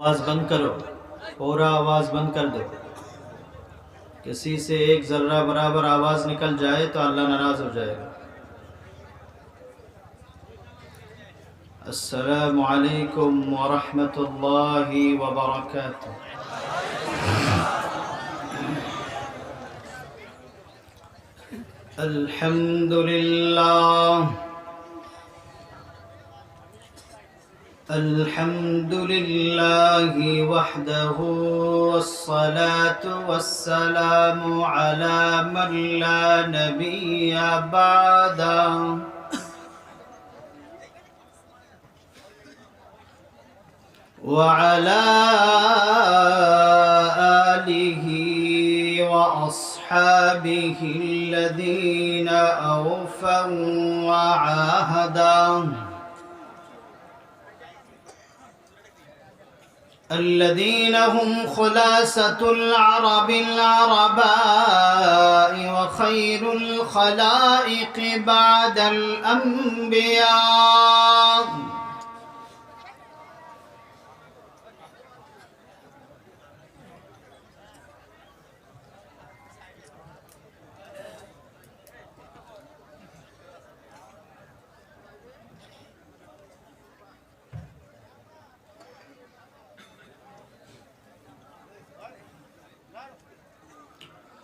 आवाज़ बंद करो, पूरा आवाज़ बंद कर दो। किसी से एक ज़र्रा बराबर आवाज़ निकल जाए तो अल्लाह नाराज़ हो जाएगा। अस्सलामु अलैकुम व रहमतुल्लाहि व बरकातुहू। अल्हम्दुलिल्लाह अल्हम्दुलिल्लाहि वहदहू वस्सलातु वस्सलामु अला मन ला नबिय्य बअदा। वअला आलिहि व अस्हाबिहि अल्लज़ीना औफ़ौ वअहदहु الذين هم خلاصة العرب العرباء وخير الخلائق بعد الأنبياء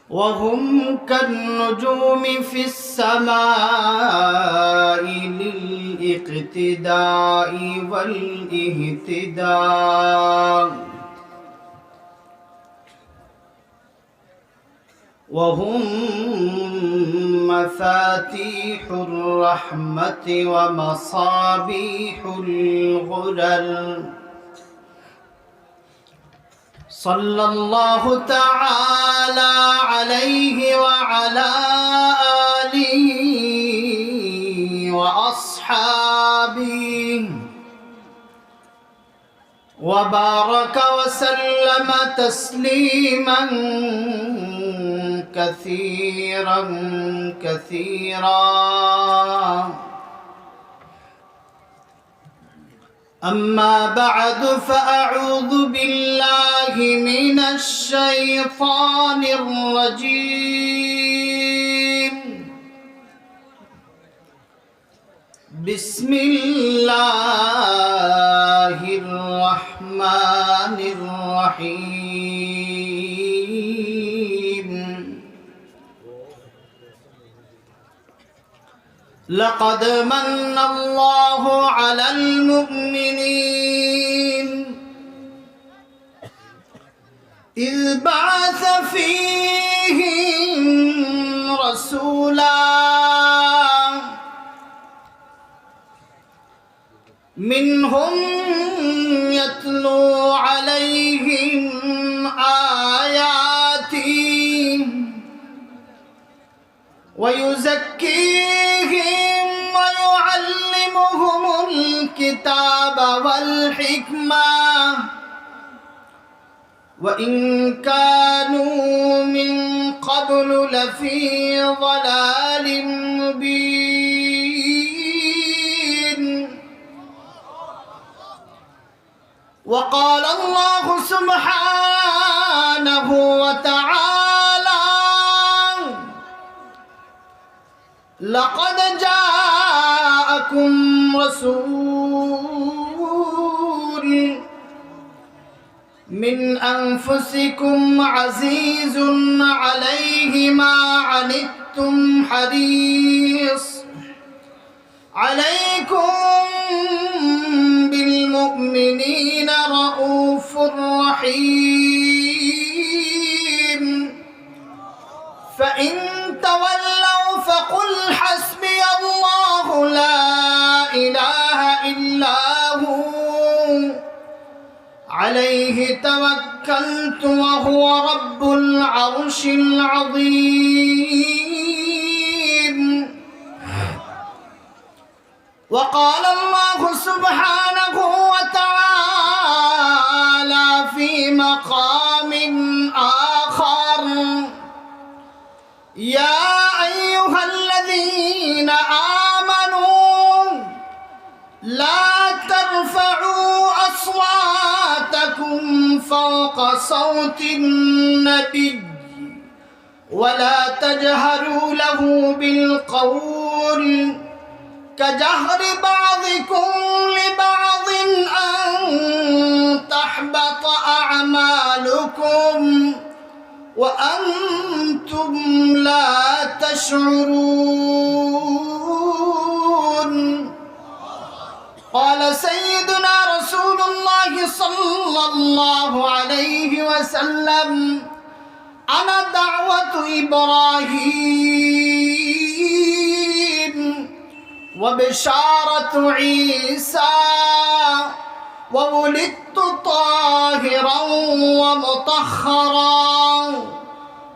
وهم كالنجوم في السماء للاقتداء والاهتداء وهم مفاتيح الرحمة ومصابيح الغلل صلى الله تعالى عليه وعلى آله وأصحابه وبارك وسلم تسليما كثيرا كثيرا. أما بعد فأعوذ بالله من الشيطان الرجيم. بسم الله الرحمن الرحيم. لقد من الله على المؤمنين إذ بعث فيهم رسولا منهم يتلو عليهم آياته ويزكيهم ويعلمهم الكتاب والحكمة وإن كانوا من قبل لفي ضلال مبين. وقال الله سبحانه وتعالى لقد جاءكم رسول من أنفسكم عزيز عليه ما عنتم حريص عليكم بالمؤمنين رؤوف رحيم. فإن تولوا فقل حسبي الله لا إله إلا هو عليه توكلت وهو رب العرش العظيم. وقال الله سبحانه وتعالى في مقام آخر يا أيها الذين آمنوا لا ترفعوا أصواتكم فوق صوت النبي ولا تجهروا له بالقول كجهر بعضكم لبعض أن تحبط أعمالكم وأنتم لا تشعرون. قال سيدنا رسول الله صلى الله عليه وسلم أنا دعوة إبراهيم وبشارة عيسى وولدت طاهرا ومطهرا.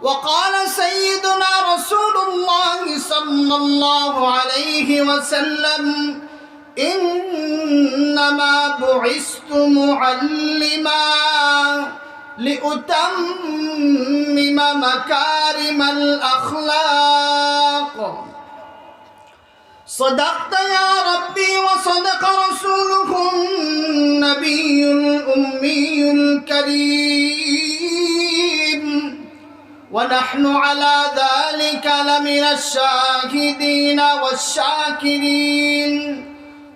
وقال سيدنا رسول الله صلى الله عليه وسلم إنما بعثت معلما لأتمم مكارم الأخلاق. صدقت يا ربي وصدق رسوله النبي الأمي الكريم ونحن على ذلك لمن الشاهدين والشاكرين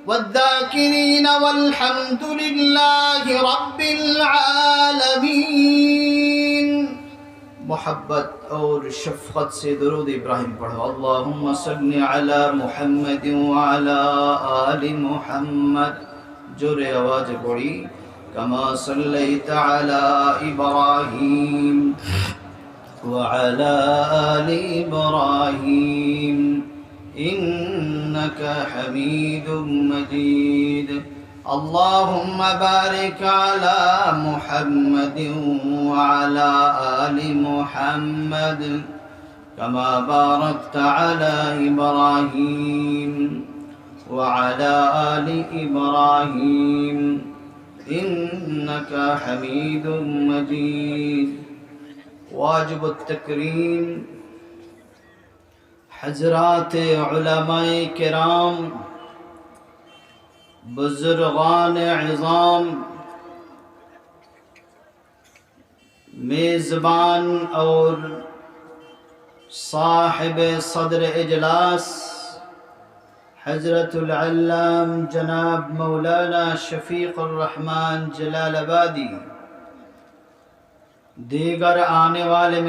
والذاكرين والحمد لله رب العالمين. मोहब्बत और शफ़क़त से दुरूद इब्राहिम पढ़ो। अल्लाहुम्मा सल्लि अला मुहम्मद व अला आलि मुहम्मद। जोरे आवाज़ पढ़ी। कमा सल्लैता अला इब्राहीम व अला आलि इब्राहीम इन्नका हमीदुम मजीद। اللهم بارك على محمد وعلى آل محمد كما باركت على إبراهيم وعلى آل إبراهيم إنك حميد مجيد. واجب التكريم حضرات علماء کرام، बुजुर्गान इज़ाम, मेज़बान और साहिब सदर इजलास हज़रतुल अल्लाम जनाब मौलाना शफ़ीक़ुर रहमान जलालाबादी, दीगर आने वाले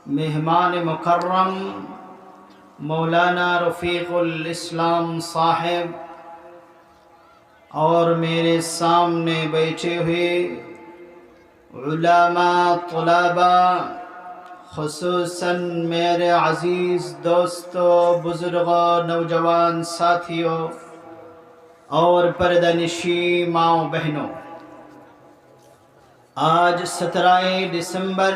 मेहमान मुकर्रम मौलाना रफ़ीक़ुल इस्लाम साहिब और मेरे सामने बैठे हुए उलमा तुलाबा, ख़ुसूसन मेरे अज़ीज़ दोस्तों, बुज़ुर्गों, नौजवान साथियों और पर्दानिशी माओ बहनों, आज 17 दिसंबर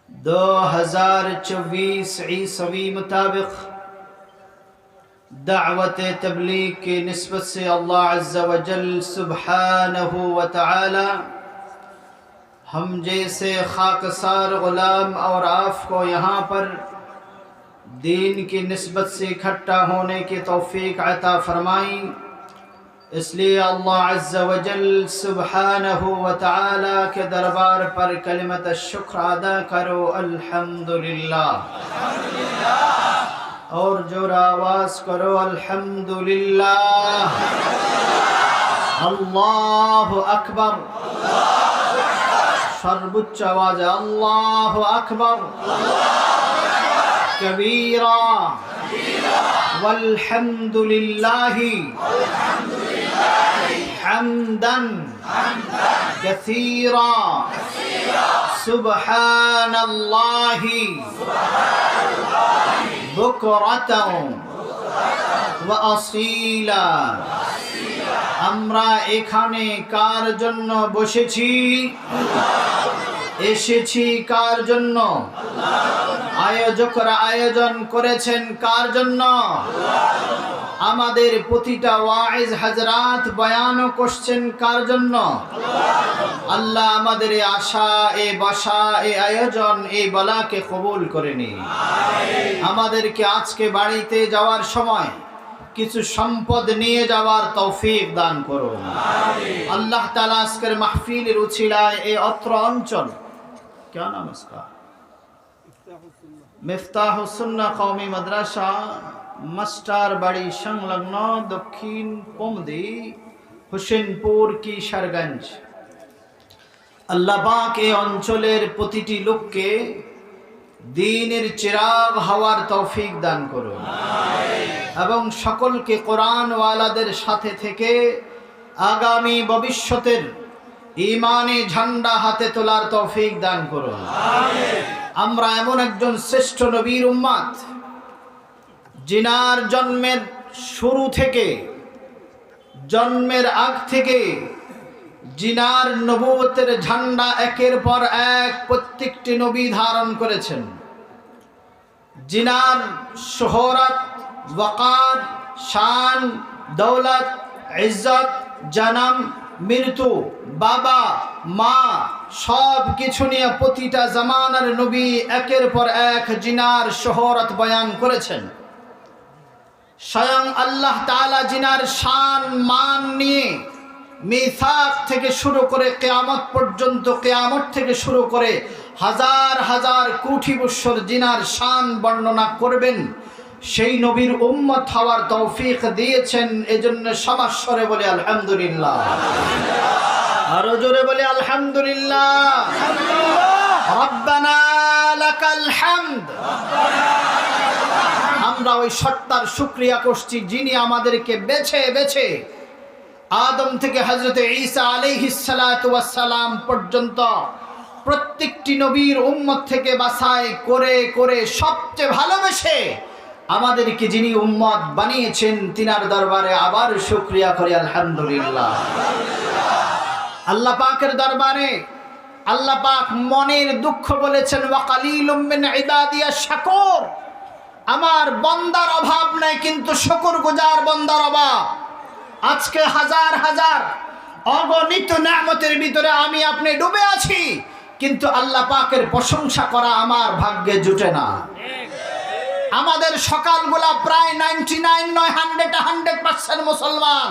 2024 ईसवी मुताबिक दावत तबलीग की निस्बत से अल्लाह अज़्ज़ा व जल सुब्हानहू व तआला हम जैसे खाकसार ग़ुलाम और आप को यहाँ पर दीन की निस्बत से इकट्ठा होने की तौफ़ीक़ अता फ़रमाई। इसलिए अल्लाह अज़्ज़ा व जल सुब्हानहू व तआला के दरबार पर कलिमत शुक्र अदा करो, अल्हम्दुलिल्लाह। और जोर आवाज़ करो, अल्हम्दुलिल्लाह। अल्लाहु अकबर। सर्वोच्च आवाज़ है अल्लाहु अकबर कबीरा वल्हम्दुलिल्लाहि हम्दन कसीरा सुब्हानल्लाहि बुकरतन व असीला। আমরা এখানে কার জন্য বসেছি, এসেছি কার জন্য, আয়োজকরা আয়োজন করেছেন কার জন্য, আমাদের প্রতিটা ওয়াইজ হযরত বয়ান করছেন কার জন্য। আল্লাহ আমাদের এই আশা, এই বসা, এই আয়োজন, এই বলাকে কবুল করে নিন। আমাদেরকে আজকে বাড়িতে যাওয়ার সময় কিছু সম্পদ নিয়ে যাওয়ার তৌফিক দান করুন। আল্লাহ তাআলা আজকের মাহফিলের উছিলায় এই অত্র অঞ্চল क्या नाम है इसका মিফতাহুস সুন্নাহ কওমি মাদ্রাসা মাস্টার বাড়ি সংলগ্ন দক্ষিণ পমদি হোসেনপুর কিশোরগঞ্জ। আল্লাহ পাক এই অঞ্চলের প্রতিটি লোককে দ্বীনের চিরাগ হওয়ার তৌফিক দান করুন এবং সকলকে কোরআন ওয়ালাদের সাথে থেকে আগামী ভবিষ্যতের ঈমানে ঝান্ডা হাতে তোলার তৌফিক দান করুন। আমরা এমন একজন শ্রেষ্ঠ নবীর উম্মত জিনার জন্মের শুরু থেকে জন্মের আগ থেকে জিনার নবুয়তের ঝান্ডা একের পর এক প্রত্যেকটি নবী ধারণ করেছেন। জিনার শোহরত, ওয়াকার, শান, দৌলত, ইজ্জত, জনম, মৃত্যু, বাবা মা সব কিছু নিয়ে প্রতিটা জামানার নবী একের পর এক জিনার শোহরত বয়ান করেছেন। স্বয়ং আল্লাহ তাআলা জিনার শান মান নিয়ে মিসাক থেকে শুরু করে কিয়ামত পর্যন্ত, কিয়ামত থেকে শুরু করে হাজার হাজার কোটি বছর জিনার শান বর্ণনা করবেন। সেই নবীর উম্মত হওয়ার তৌফিক দিয়েছেন। এজন্য সমাস্বরে বলে আলহামদুলিল্লাহ, আরো জোরে বলে আলহামদুলিল্লাহ। রব্বানা লাকাল হামদ। আমরা ওই সত্তার শুকরিয়া করছি যিনি আমাদেরকে বেছে বেছে আদম থেকে হযরত ঈসা আলাইহিস সালাতু ওয়াস সালাম পর্যন্ত প্রত্যেকটি নবীর উম্মত থেকে বাছাই করে করে সবচেয়ে ভালোবেসে আমাদেরকে যিনি উম্মত বানিয়েছেন তিনার দরবারে আবার শুকরিয়া করি আলহামদুলিল্লাহ। আল্লাহ পাকের দরবারে আল্লাহ পাক মনের দুঃখ বলেছেন ওয়া কালিলুম মিন ইবাদিয়াশ শাকুর। আমার বান্দার অভাব নাই কিন্তু শুকরগুজার বান্দার অভাব। আজকে হাজার হাজার অগণিত নিয়ামতের ভিতরে আমি আপনি ডুবে আছি, কিন্তু আল্লাহ পাকের প্রশংসা করা আমার ভাগ্যে জুটে না। আমাদের সকালগুলা প্রায় 99 নয় 100% মুসলমান।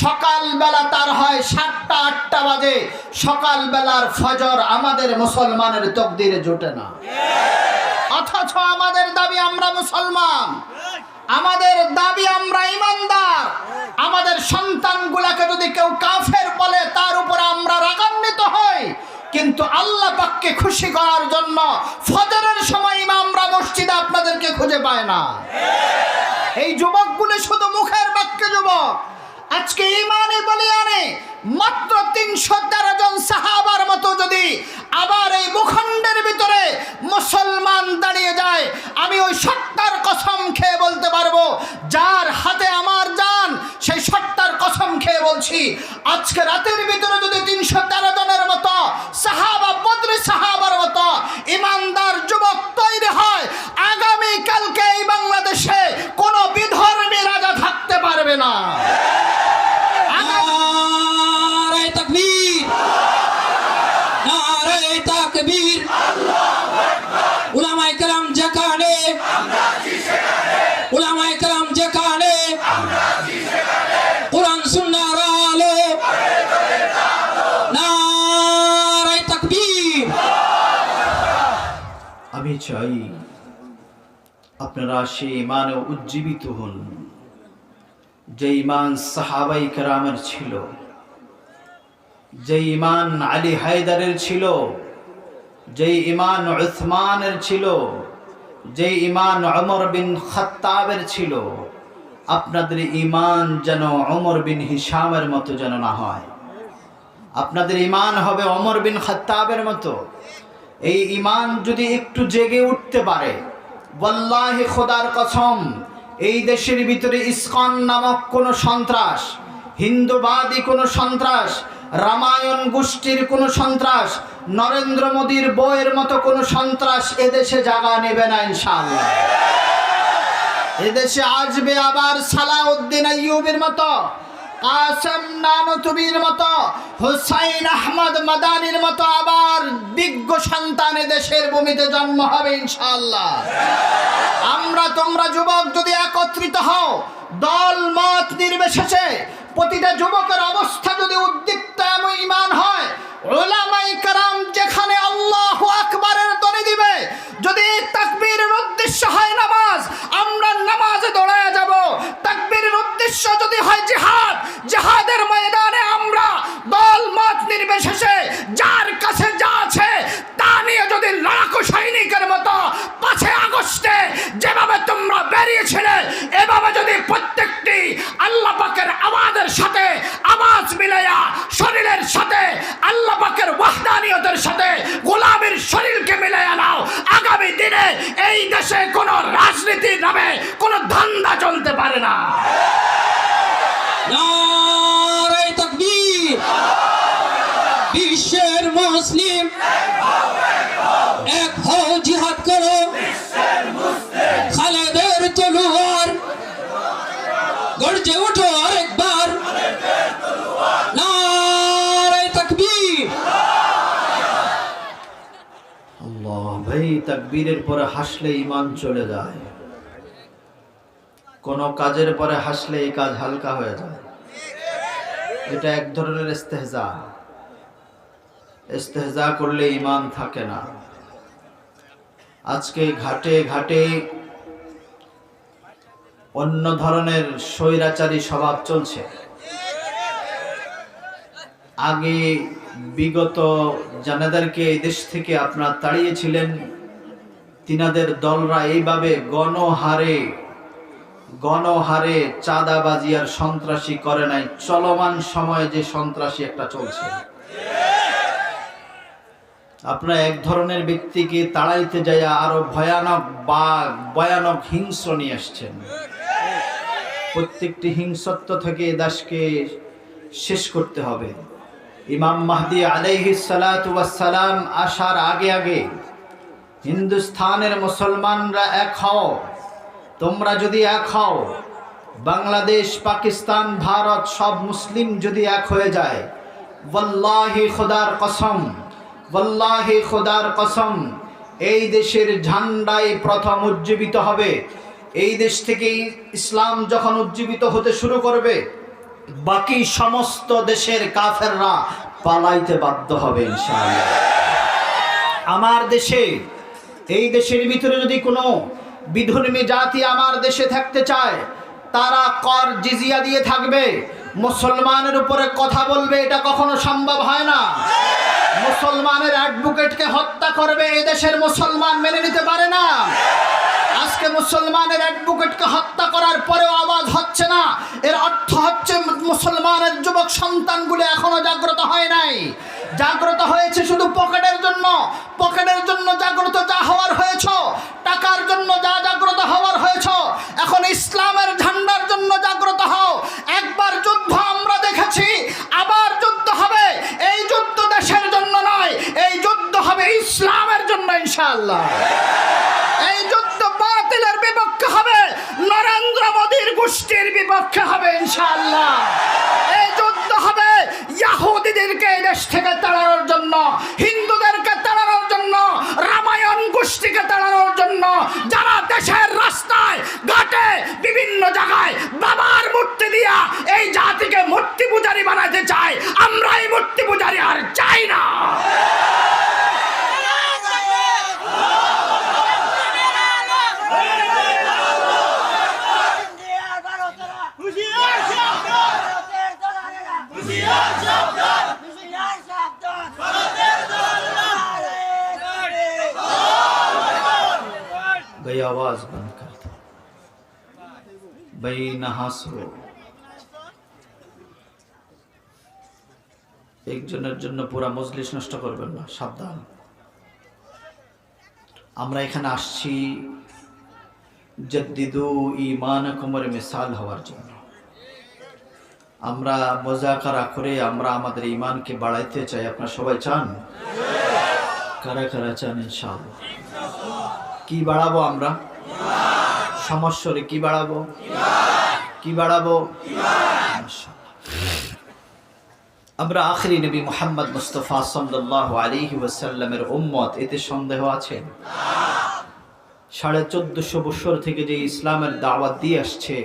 সকালবেলা তার হয় 7টা 8টা বাজে, সকালবেলার ফজর আমাদের মুসলমানের তকদিরে জোটে না। অথচ আমাদের দাবি আমরা মুসলমান, আমাদের দাবি আমরা ইমানদার। আমাদের সন্তানগুলাকে যদি কেউ কাফের বলে তার উপর আমরা রাগান্বিত হই, কিন্তু আল্লাহ পাককে খুশি করার জন্য ফজরের সময় ইমামরা মসজিদে আপনাদেরকে খুঁজে পায় না। এই যুবকগুলো শুধু মুখের বাক্যে যুবক। আজকে ইমানে বলিয়ানে মাত্র 313 জন সাহাবার মতো যদি আবার এই ভূখণ্ডের ভিতরে মুসলমান দাঁড়িয়ে যায়, আমি ওই সত্তার কসম খেয়ে বলতে পারবো যার হাতে আমার জান, সেই সত্তার কসম খেয়ে বলছি আজকে রাতের ভিতরে যদি 313 জনের মতো সাহাবা, বদরি সাহাবার মতো ইমানদার যুবক তৈরি হয়, আগামী কালকে এই বাংলাদেশে কোনো বিধর্মী রাজা থাকতে পারবে না। উলামায়ে কেরাম যেখানে, উলামায়ে কেরাম যেখানে, কোরআন সুন্নাহর আলো, নারে তাকবীর। আমি চাই আপনারা সেই ইমানে উজ্জীবিত হন যে ইমান সাহাবাই কেরামের ছিল, যে ইমান আলী হায়দারের ছিল, যে ইমান উসমানের ছিল, যে ইমান ওমর বিন খাত্তাবের ছিল। আপনাদের ইমান যেন ওমর বিন হিশামের মতো যেন না হয়। আপনাদের ইমান হবে ওমর বিন খাত্তাবের মতো। এই ইমান যদি একটু জেগে উঠতে পারে, ওয়াল্লাহি খোদার কসম, এই দেশের ভিতরে ইসকন নামক কোনো সন্ত্রাস, হিন্দুবাদী কোনো সন্ত্রাস, রামায়ণ গোষ্ঠীর কোনো সন্ত্রাস, নরেন্দ্র মোদীর বইয়ের মতো কোনো সন্ত্রাস এদেশে জায়গা নেবে না ইনশাআল্লাহ। এদেশে আসবে আবার সালাউদ্দিন আইয়ুবের মতো কাসেম নানুতুবির মতো, হুসাইন আহমদ মাদানির মতো আবার বিজ্ঞ সন্তান দেশের ভূমিতে জন্ম হবে ইনশাআল্লাহ। আমরা তোমরা যুবক যদি একত্রিত হও, দল মত নির্বিশেষে প্রতিটা যুবকের অবস্থা যদি উদ্দীপ্ত এবং ঈমান হয়, উলামায়ে কেরাম যেখানে আল্লাহু আকবারের ধ্বনি দিবে, যদি তাকবীরের উদ্দেশ্য হয় নামাজ, আমরা নামাজে দৌড়ায় যাব। তাকবীরের উদ্দেশ্য যদি হয় জিহাদ, জিহাদের ময়দানে আমরা দল মত নির্বিশেষে যার কাছে যা আছে তা নিয়ে যদি লড়াকু সৈনিকের মতো 5 আগস্টে যেভাবে তোমরা বেরিয়েছিলে, এভাবে যদি প্রত্যেকটি আল্লাহ পাকের আওয়াজের সাথে আওয়াজ মিলাইয়া শরীরের সাথে আল্লাহ পাকের ওয়াহদানিয়তের সাথে গোলামের শরীরকে মিলাইয়া নাও, আগামী দিনে এই দেশে কোনো রাজনীতির নামে কোনো ধান্দা চলতে পারে না। নারে তাকবীর। বিশ্বের মুসলিম এক হও, জিহাদ করো, খালেদের তলোয়ার গর্জে ওঠো আরেকবার, নারে তাকবীর। আল্লাহ ভাই, তাকবীরের পরে হাসলে ঈমান চলে যায়, কোন কাজের পরে হাসলে এই কাজ হালকা হয়ে যায়। এটা এক ধরনের ইস্তেহজা, ইস্তেহজা করলে ঈমান থাকে না। আজকে ঘাটে ঘাটে অন্য ধরনের স্বৈরাচারী স্বভাব চলছে। আগে বিগত যানেদেরকে এই দেশ থেকে আপনারা তাড়িয়েছিলেন, তিনাদের দলরা এইভাবে গণহারে চাঁদাবাজি আর সন্ত্রাসী করে নাই। চলমান সময়ে যে সন্ত্রাসী একটা চলছে, আপনারা এক ধরনের ব্যক্তিকে তাড়াইতে যাইয়া আরো ভয়ানক হিংস্র নিয়ে আসছেন। প্রত্যেকটি হিংসত্ব থেকে দেশকে শেষ করতে হবে। ইমাম মাহদি আলাইহিস সালাতু ওয়াস সালাম আসার আগে হিন্দুস্তানের মুসলমানরা এক হও। তোমরা যদি এক হও, বাংলাদেশ, পাকিস্তান, ভারত সব মুসলিম যদি এক হয়ে যায়, ওয়াল্লাহি খোদার কসম, এই দেশের ঝান্ডাই প্রথম উজ্জীবিত হবে। এই দেশ থেকে ইসলাম যখন উজ্জীবিত হতে শুরু করবে, বাকি সমস্ত দেশের কাফেররা পালাইতে বাধ্য হবে ইনশাআল্লাহ। আমার দেশে, এই দেশের ভিতরে যদি কোনো বিধর্মী জাতি আমার দেশে থাকতে চায়, তারা কর জিজিয়া দিয়ে থাকবে, মুসলমানের উপরে কথা বলবে, এটা কখনো সম্ভব হয় না। মুসলমানের অ্যাডভোকেটকে হত্যা করবে, এই দেশের মুসলমান মেনে নিতে পারে না। আজকে মুসলমানের অ্যাডভোকেটকে হত্যা করার পরেও আওয়াজ হচ্ছে না, এর অর্থ হচ্ছে মুসলমানের যুবক সন্তানগুলো এখনো জাগ্রত হয় নাই। জাগ্রত হয়েছে শুধু পকেটের জন্য জাগ্রত যা হওয়ার হয়েছ, টাকার জন্য যা জাগ্রত হওয়ার হয়েছ, এখন ইসলামের ঝান্ডার জন্য জাগ্রত হও। একবার যুদ্ধ আমরা দেখেছি, আবার যুদ্ধ হবে। এই যুদ্ধ দেশের জন্য নয়, এই যুদ্ধ হবে ইসলামের জন্য ইনশাআল্লাহ। এই যুদ্ধ বাতিলের বিপক্ষে হবে, নরেন্দ্র মোদীর গোষ্ঠীর বিপক্ষে হবে ইনশাআল্লাহ। এই যুদ্ধ হবে ইহুদিদেরকে এই দেশ থেকে তাড়ানোর জন্য, হিন্দুদেরকে তাড়ানোর জন্য, রামায়ণ গোষ্ঠীকে তাড়ানোর জন্য, যারা দেশের রাস্তায় ঘাটে বিভিন্ন জায়গায় বাবার মূর্তি দিয়া এই জাতিকে মূর্তি পূজারী বানাতে চায়। আমরা এই মূর্তি পূজারী আর চাই না। भाई आवाज बंद कर दो भाई, ना हंसो। একজনের জন্য পুরা মজলিস নষ্ট করবেন না, সাবধান। আমরা এখানে আসছি জাদ্দিদু ঈমানাকুমের মিসাল হওয়ার জন্য। আমরা মুযাকারা করে আমরা আমাদের ঈমানকে বাড়াইতে চাই। আপনারা সবাই চান? কারা কারা চান? ইনশাআল্লাহ। কি বাড়াবো আমরা? সমস্যরে কি বাড়াবো? কি বাড়াবো? মাশাআল্লাহ। আমরা আখেরি নবী মুহাম্মদ মুস্তাফা সাল্লাল্লাহু আলাইহি ওয়াসাল্লামের উম্মত, এতে সন্দেহ আছে? 1450 বছর থেকে যে ইসলামের দাওয়াত দিয়ে আসছে,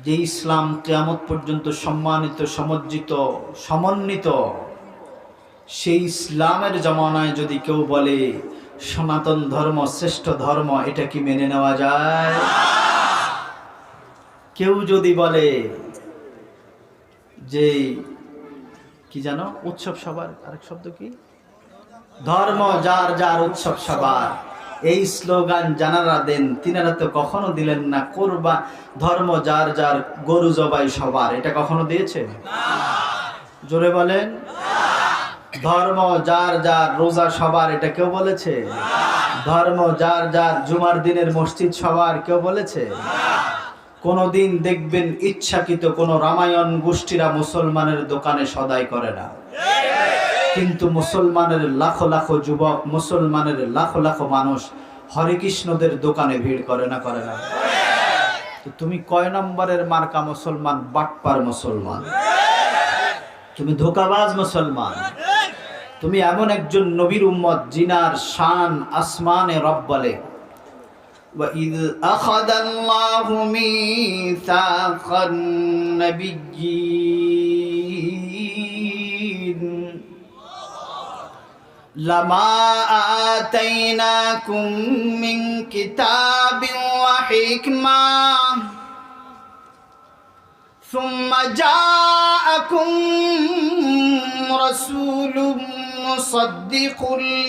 যে ইসলাম কিয়ামত পর্যন্ত সম্মানিত, সমজ্জিত, সমন্বিত, সেই ইসলামের জমানায় যদি কেউ বলে সনাতন ধর্ম শ্রেষ্ঠ ধর্ম, এটা কি মেনে নেওয়া যায়? কেউ যদি বলে যে কি জানো উৎসব সবার, আরেক শব্দ কি, ধর্ম যার যার উৎসব সবার, এই স্লোগান যারা দেন তিনারা তো কখনো দিলেন না কোরবান ধর্ম যার যার গরু জবাই সবার, এটা কখনো দিয়েছে? জোরে বলেন। ধর্ম যার যার রোজা সবার, এটা কেউ বলেছে? ধর্ম যার যার জুমার দিনের মসজিদ সবার, কেউ বলেছে? কোনদিন দেখবেন ইচ্ছাকৃত কোন রামায়ণ গোষ্ঠীরা মুসলমানের দোকানে সদাই করে না, কিন্তু মুসলমানের লাখো লাখো যুবক, মুসলমানের লাখো লাখো মানুষ হরে কৃষ্ণদের দোকানে ভিড় করে না, করে না? তো তুমি কয় নম্বরের মার্কা মুসলমান? বাটপার মুসলমান, তুমি ধোঁকাবাজ মুসলমান, তুমি এমন একজন নবীর উম্মত জিনার শান আসমানে রব বলে وَإِذْ أَخَذَ اللَّهُ مِيثَاقَ النَّبِيِّينَ لَمَا آتَيْنَاكُمْ مِنْ كِتَابٍ وَحِكْمَةٍ ثُمَّ جَاءَكُمْ رَسُولٌ مُصَدِّقٌ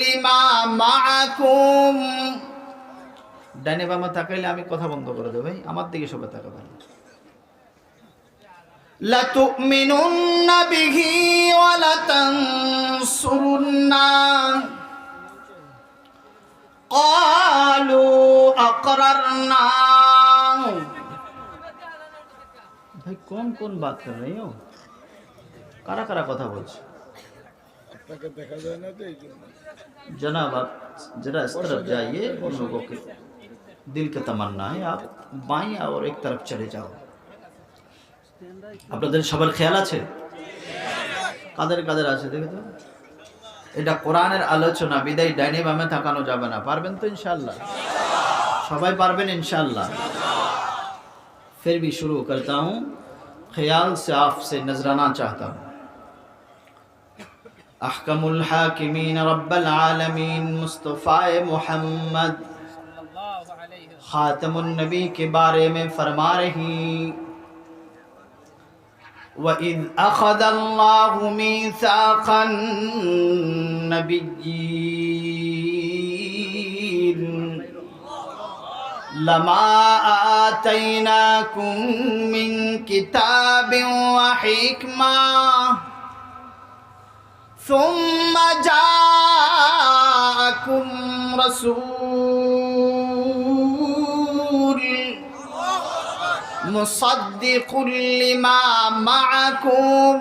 لِمَا مَعَكُمْ। ডাইনে বামে তাকাইলে আমি কথা বন্ধ করে দেব, ভাই আমার দিকে সবাই তাকাবেন। লাতুমিনুন্না বিহি ওয়া লাতানসুরুন্না ক্বালু আকরারনা। ভাই কোন কোন बात कर रहे हो? কারা কারা কথা বলছে? আপনাকে দেখা যায় না তো এইজন্য। जनाब आप जरा इस तरफ जाइए, उन लोगों के दिल का तमन्ना है आप बाएं और एक तरफ चले जाओ। আপনাদের সবার খেয়াল আছে? কাদের কাদের আছে দেখে তো? এটা কোরআনের আলোচনা, বিদায় ডাইনে বামে তাকানো যাবে না। পারবেন তো ইনশাআল্লাহ? সবাই পারবেন ইনশাআল্লাহ? फिर भी शुरू करता हूँ, ख्याल से आपसे नजराना चाहता हूँ। अहकमुल हाकिमीन रब्बल आलमीन मुस्तफ़ा मुहम्मद खातमुन नबी के बारे में फरमा रही, वइज़ अख़ज़ल्लाहु मीसाक़न नबिय्यीन लमा आतैनाकुम मिन किताबिन व हिकमा ثم جاءكم رسول مصدق لما معكم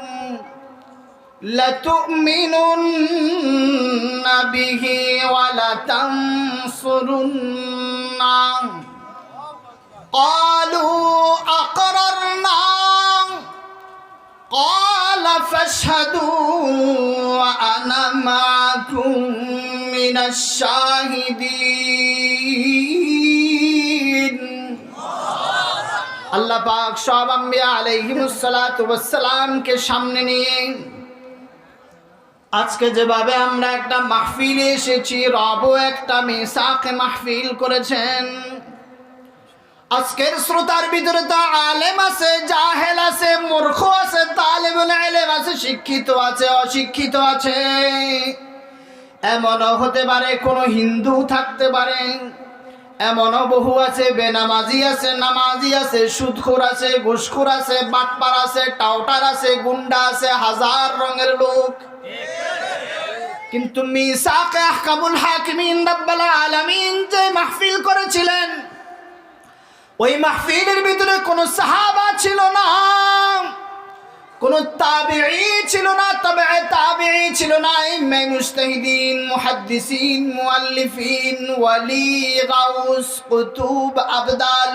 لتؤمنن به ولتنصرنه قالوا أقررنا قال فاشهدوا وأنا معكم من الشاهدين। আল্লাহ পাক সব আম্বিয়া আলাইহিমুস সালাতু ওয়াস সালামকে সামনে নিয়ে আজকে যেভাবে আমরা একটা মাহফিলে এসেছি, রবও একটা মিসাকে মাহফিল করেছেন। আজকের শ্রোতার ভিতরে তো আলেম আছে, জাহেল আছে, মূর্খ আছে, তালেবুল ইলম আছে, শিক্ষিত আছে, অশিক্ষিত আছে। এমনও হতে পারে কোনো হিন্দু থাকতে পারে, এমনও বহু আছে বেনামাজি আছে, নামাজি আছে, সুদখোর আছে, ঘুষখোর আছে, বাটপার আছে, টাউটার আছে, গুন্ডা আছে, হাজার রঙের লোক। কিন্তু মিসাকে আহকামুল হাকিমিন রব্বুল আলামিন যে মাহফিল করেছিলেন, ওই মাহফিলের ভিতরে কোনো সাহাবা ছিল না, কোনো তাবিঈ ছিল না, তাবিঈ তাবিঈ ছিল না, ইমাম মুজতাহিদিন, মুহাদ্দিসিন, মুআল্লিফিন, ওয়ালি, গাউস, কুতুব, আবদাল,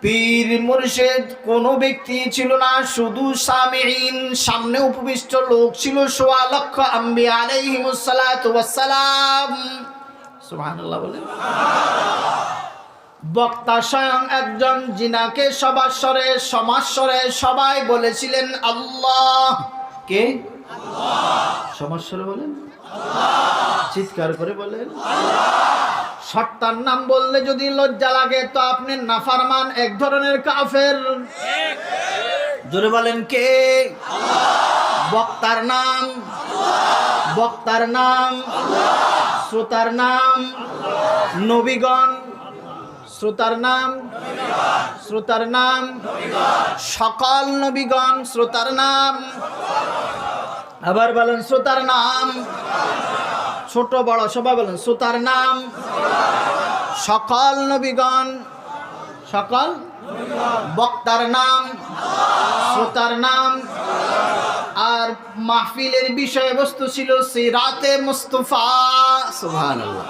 পীর মুর্শিদ কোনো ব্যক্তি ছিল না, শুধু সামিঈন, সামনে উপবিষ্ট লোক ছিল ১.৫ লক্ষ আম্বিয়া আলাইহিমুস সালাতু ওয়াস সালাম। সুবহানাল্লাহ বলেন। বক্তা স্বয়ং একজন, যিনাকে সবার স্বরে সমাস্বরে সবাই বলেছিলেন আল্লাহ। কে? সমাস্বরে বলেন, চিৎকার করে বলেন। সত্তার নাম বললে যদি লজ্জা লাগে তো আপনি নাফরমান, এক ধরনের কাফের। জোরে বলেন কে? বক্তার নাম, বক্তার নাম, শ্রোতার নাম নবীগণ, শ্রোতার নাম, শ্রোতার নাম সকল নবীগণ, শ্রোতার নাম, আবার বলেন শ্রোতার নাম, ছোট বড় সবাই বলেন শ্রোতার নাম সকল নবীগণ, সকল বক্তার নাম, শ্রোতার নাম। আর মাহফিলের বিষয়বস্তু ছিল সিরাতে মুস্তাফা। সুবহানাল্লাহ,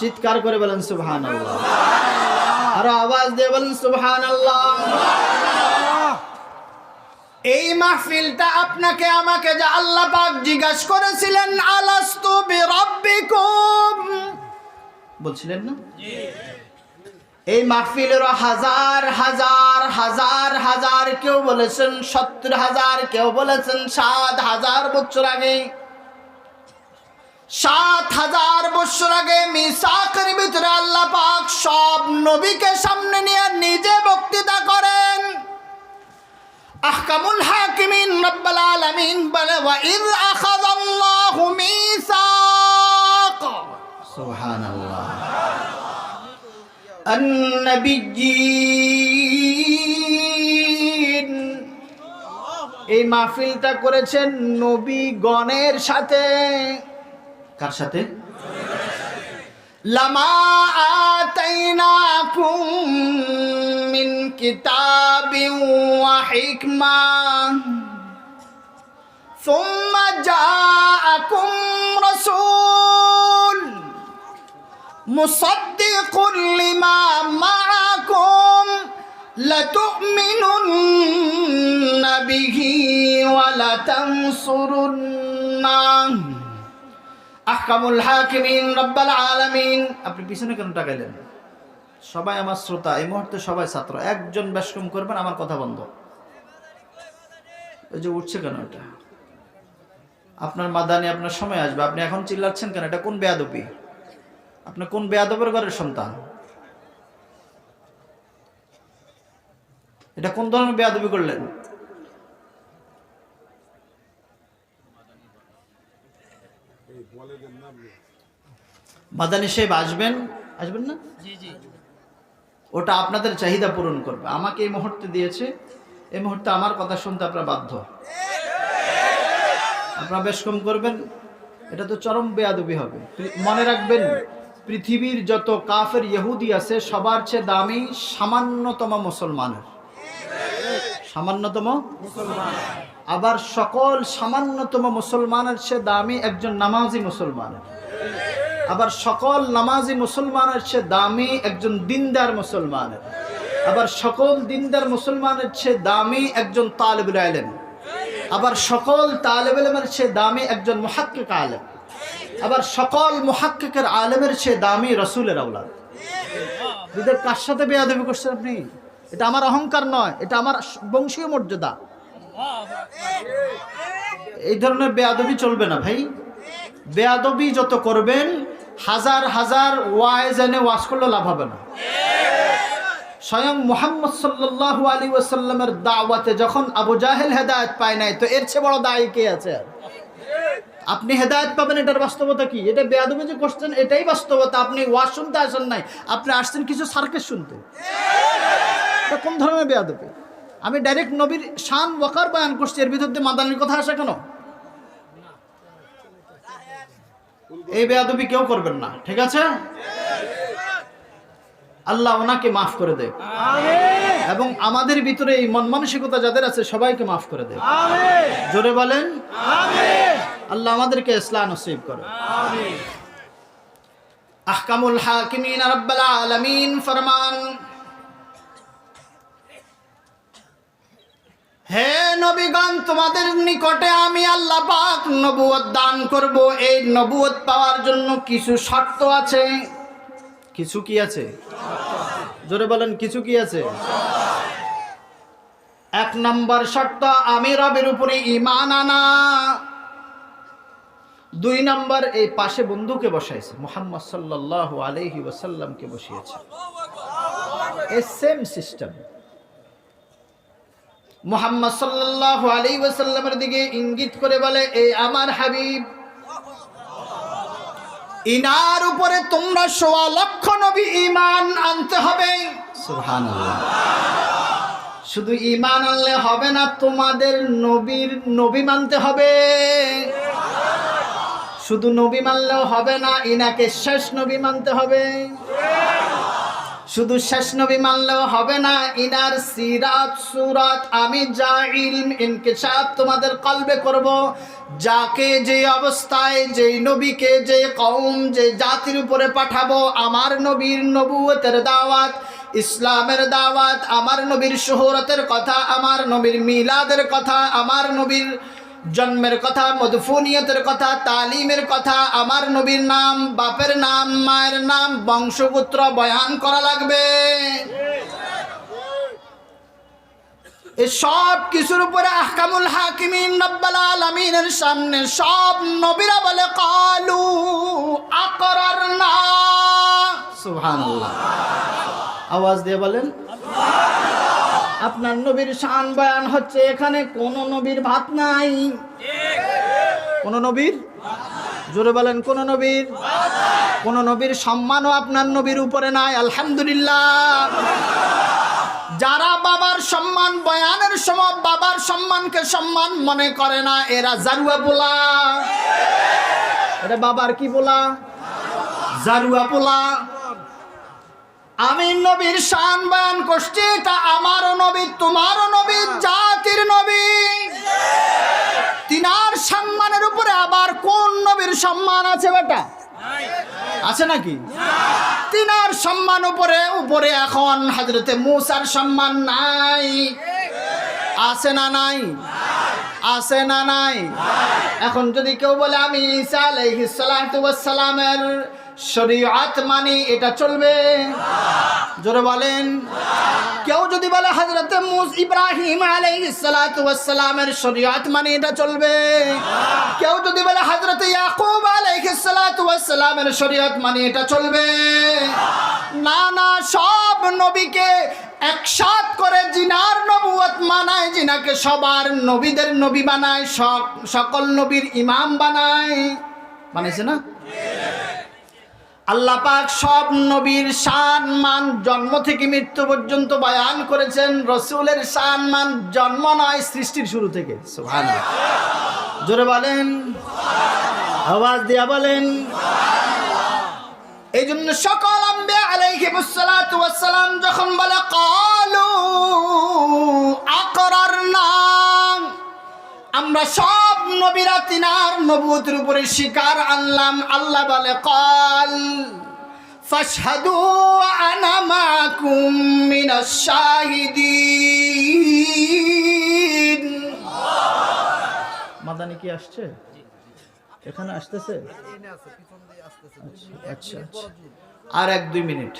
চিৎকার করে বলেন সুবহানাল্লাহ, আর আওয়াজ দিয়ে বলেন সুবহানাল্লাহ। এই মাহফিলটা আপনাকে আমাকে যে আল্লাহ পাক জিজ্ঞাসা করেছিলেন আলাস্তু বিরাব্বিকুম, বলছিলেন না? এই মাহফিলের হাজার হাজার হাজার হাজার, কেউ বলেছেন ৭০,০০০, কেউ বলেছেন ৭,০০০ বছর আগে, ৭,০০০ বছর আগে মিসাকের ভিতরে আল্লাহ পাক সব নবীকে সামনে নিয়ে নিজে বক্তৃতা করেন। আহকামুল হাকিমিন রব্বুল আলামিন বলে ওয়া ইয আখাযাল্লাহু মিসাক, সুবহানাল্লাহ, আন-নবিয়্যিন। এই মাহফিলটা করেছেন নবীগণের সাথে। কার সাথে? লামা আতাইনাকুম মিন কিতাবিন ওয়া হিকমা সুম্মা জাআকুম রাসূল মুসাদ্দিকুন লিমা মাআকুম লাতু'মিনুন্না বিহি ওয়া লাতানসুরুন্নাহ। আহকামুল হাকিমিন রব্বুল আলামিন। আপনি পিছনে কেন তাকাইলেন? সবাই আমার শ্রোতা, এই মুহূর্তে সবাই ছাত্র। একজন বেশকম করবেন, আমার কথা বন্ধ। ওই যে উঠছে কেন এটা? আপনার মাদানি, আপনার সময় আসবে। আপনি এখন চিল্লাচ্ছেন কেন? এটা কোন বেয়াদবি? আপনি কোন বেয়াদবের ঘরের সন্তান? এটা কোন ধরনের বেয়াদবি করলেন? মাদানি সাহেব আসবেন, আসবেন না? ওটা আপনাদের চাহিদা পূরণ করবে। আমাকে এই মুহূর্তে দিয়েছে, এই মুহূর্তে আমার কথা শুনতে আপনারা বাধ্য। আপনারা বেশ কম করবেন, এটা তো চরম বেয়াদবি হবে। মনে রাখবেন, পৃথিবীর যত কাফের ইহুদি আছে সবার চেয়ে দামি সামান্যতম মুসলমানের, সামান্যতম মুসলমান। আবার সকল সামান্যতম মুসলমানের চেয়ে দামি একজন নামাজি মুসলমানের। আবার সকল নামাজি মুসলমানের চেয়ে দামি একজন দিনদার মুসলমানের। আবার সকল দিনদার মুসলমানের চেয়ে দামি একজন তালিবুল ইলম। আবার সকল তালিবুল ইলমের চেয়ে দামি একজন মুহাক্কিক আলেম। আবার সকল মুহাক্কিকের আলেমের চেয়ে দামি রাসূলের আওলাদ। এদের কার সাথে বেয়াদবি করছেন আপনি? এটা আমার অহংকার নয়, এটা আমার বংশীয় মর্যাদা। এই ধরনের বেয়াদবি চলবে না ভাই। বেয়াদবি যত করবেন, হাজার হাজার ওয়াজ এনে ওয়াজ করলে লাভ হবে না। স্বয়ং মুহাম্মদ সাল্লাল্লাহু আলাইহি ওয়াসাল্লামের দাওয়াতে যখন আবু জাহেল হেদায়েত পায় নাই, তো এর চেয়ে বড় দায়ী কে আছে? আপনি হেদায়েত পাবেন, এটার বাস্তবতা কি? এটা বেয়াদবি যে করছেন এটাই বাস্তবতা। আপনি ওয়াজ শুনতে আসেন নাই, আপনি আসছেন কিছু সার্কেস শুনতে। এটা কোন ধরনের বেয়াদবি? আমি ডাইরেক্ট নবীর শান ওয়াকার বয়ান করছি, এর ভিতর দিয়ে মাদানির কথা আসে কেন? এই বেয়াদবি কেউ করবেন না, ঠিক আছে? আল্লাহ ওনাকে মাফ করে দেয় এবং আমাদের ভিতরে এই মন মানসিকতা যাদের আছে সবাইকে মাফ করে দেয়। জোরে বলেন আল্লাহ আমাদেরকে ইসলাম নসিব করে। আহকামুল হাকিমিন রব্বুল আলামিন ফরমান, হে নবীগণ, তোমাদের নিকটে আমি আল্লাহ পাক নবুয়ত দান করব। এই নবুয়ত পাওয়ার জন্য কিছু শর্ত আছে। কিছু কি আছে? জোরে বলেন, কিছু কি আছে? এক নম্বর শর্ত, আমি রবের উপরে ঈমান আনা। দুই নম্বর, এই পাশে বন্ধুকে বসাইছে, মুহাম্মদ সাল্লাল্লাহু আলাইহি ওয়াসাল্লামকে বসিয়েছে। এই সেম সিস্টেম। মুহাম্মদ সাল্লাল্লাহু আলাইহি ওয়াসাল্লামের দিকে ইঙ্গিত করে বলে, এই আমার হাবিব, ইনার উপরে তোমরা ১৬ লক্ষ নবী ঈমান আনতে হবে। সুবহানাল্লাহ। শুধু ঈমান আনলে হবে না, তোমাদের নবীর নবী মানতে হবে। শুধু নবী মানলেও হবে না, ইনাকে শেষ নবী মানতে হবে। শুধু শেষ নবী মানলেও হবে না, ইনার সিরাত সুরাত আমি যা ইলম ইনকিশাফ তোমাদের কলবে করব। যাকে যে অবস্থায়, যেই নবীকে, যে কওম, যে জাতির উপরে পাঠাবো, আমার নবীর নবুয়তের দাওয়াত, ইসলামের দাওয়াত, আমার নবীর শোহরতের কথা, আমার নবীর মিলাদের কথা, আমার নবীর জন্মের কথা, মদফুনিয়তের কথা, তালিমের কথা, আমার নবীর নাম, বাপের নাম, মায়ের নাম, বংশগোত্র বয়ান করা লাগবে। এই সব কিছুর উপরে আহকামুল হাকিমিন রব্বুল আলামিনের সামনে সব নবীরা বলে কালু আকরারনা। সুবহানাল্লাহ। আওয়াজ দিয়ে বলেন। আপনার নবীর শান বয়ান হচ্ছে, এখানে কোন নবীর ভাত নাই। কোন নবীর, জোরে বলেন, কোন নবীর, কোন নবীর সম্মানও আপনার নবীর উপরে নাই। আলহামদুলিল্লাহ। যারা বাবার সম্মান বয়ানের সময় বাবার সম্মানকে সম্মান মনে করে না, এরা জারুয়া পোলা। এটা বাবার কি পোলা? জারুয়া পোলা। আমি নবীর শান বয়ান করছি, এটা আমারও নবী, তোমারও নবী, জাতির নবী। তিনার সম্মানের উপরে আবার কোন নবীর সম্মান আছে বেটা? আছে নাকি? তিনার সম্মান উপরে এখন হযরতে মূসার সম্মান নাই। আছে না নাই? আছে না নাই? এখন যদি কেউ বলে আমি ঈসা আলাইহিস সালাতু ওয়াস সালামের শরীয়ত মানি, এটা চলবে? জোরে বলেন। কেউ যদি বলে হযরতে ইব্রাহিম আলাইহিস সালাতু ওয়াস সালামের শরীয়ত মানি, এটা চলবে? কেউ যদি বলে হযরতে ইয়াকুব আলাইহিস সালাতু ওয়াস সালামের শরীয়ত মানি, এটা চলবে? না না, সব নবীকে একসাথ করে জিনার নবুয়ত মানায়, জিনাকে সবার নবীদের নবী বানায়, সকল নবীর ইমাম বানায়। বানাইছে না? আল্লাহ পাক সব নবীর শান মান জন্ম থেকে মৃত্যু পর্যন্ত বয়ান করেছেন। রাসূলের শান মান জন্ম নয়, সৃষ্টির শুরু থেকে। সুবহানাল্লাহ। জোরে বলেন, আওয়াজ দিয়া বলেন। এই জন্য সকল আম্বিয়া আলাইহিমুস সালাতু ওয়াস সালাম যখন বলে কালু আকরারনা, আমরা সব নবীরা তিনার নবুয়তের উপরে স্বীকার আনলাম। আল্লাহ বলে কাল ফাশহাদু আনা মাকুম মিনাশ শাহিদিন। মাদানি কি আসছে? এখানে আসতেছে? আচ্ছা, আর 1-2 মিনিট।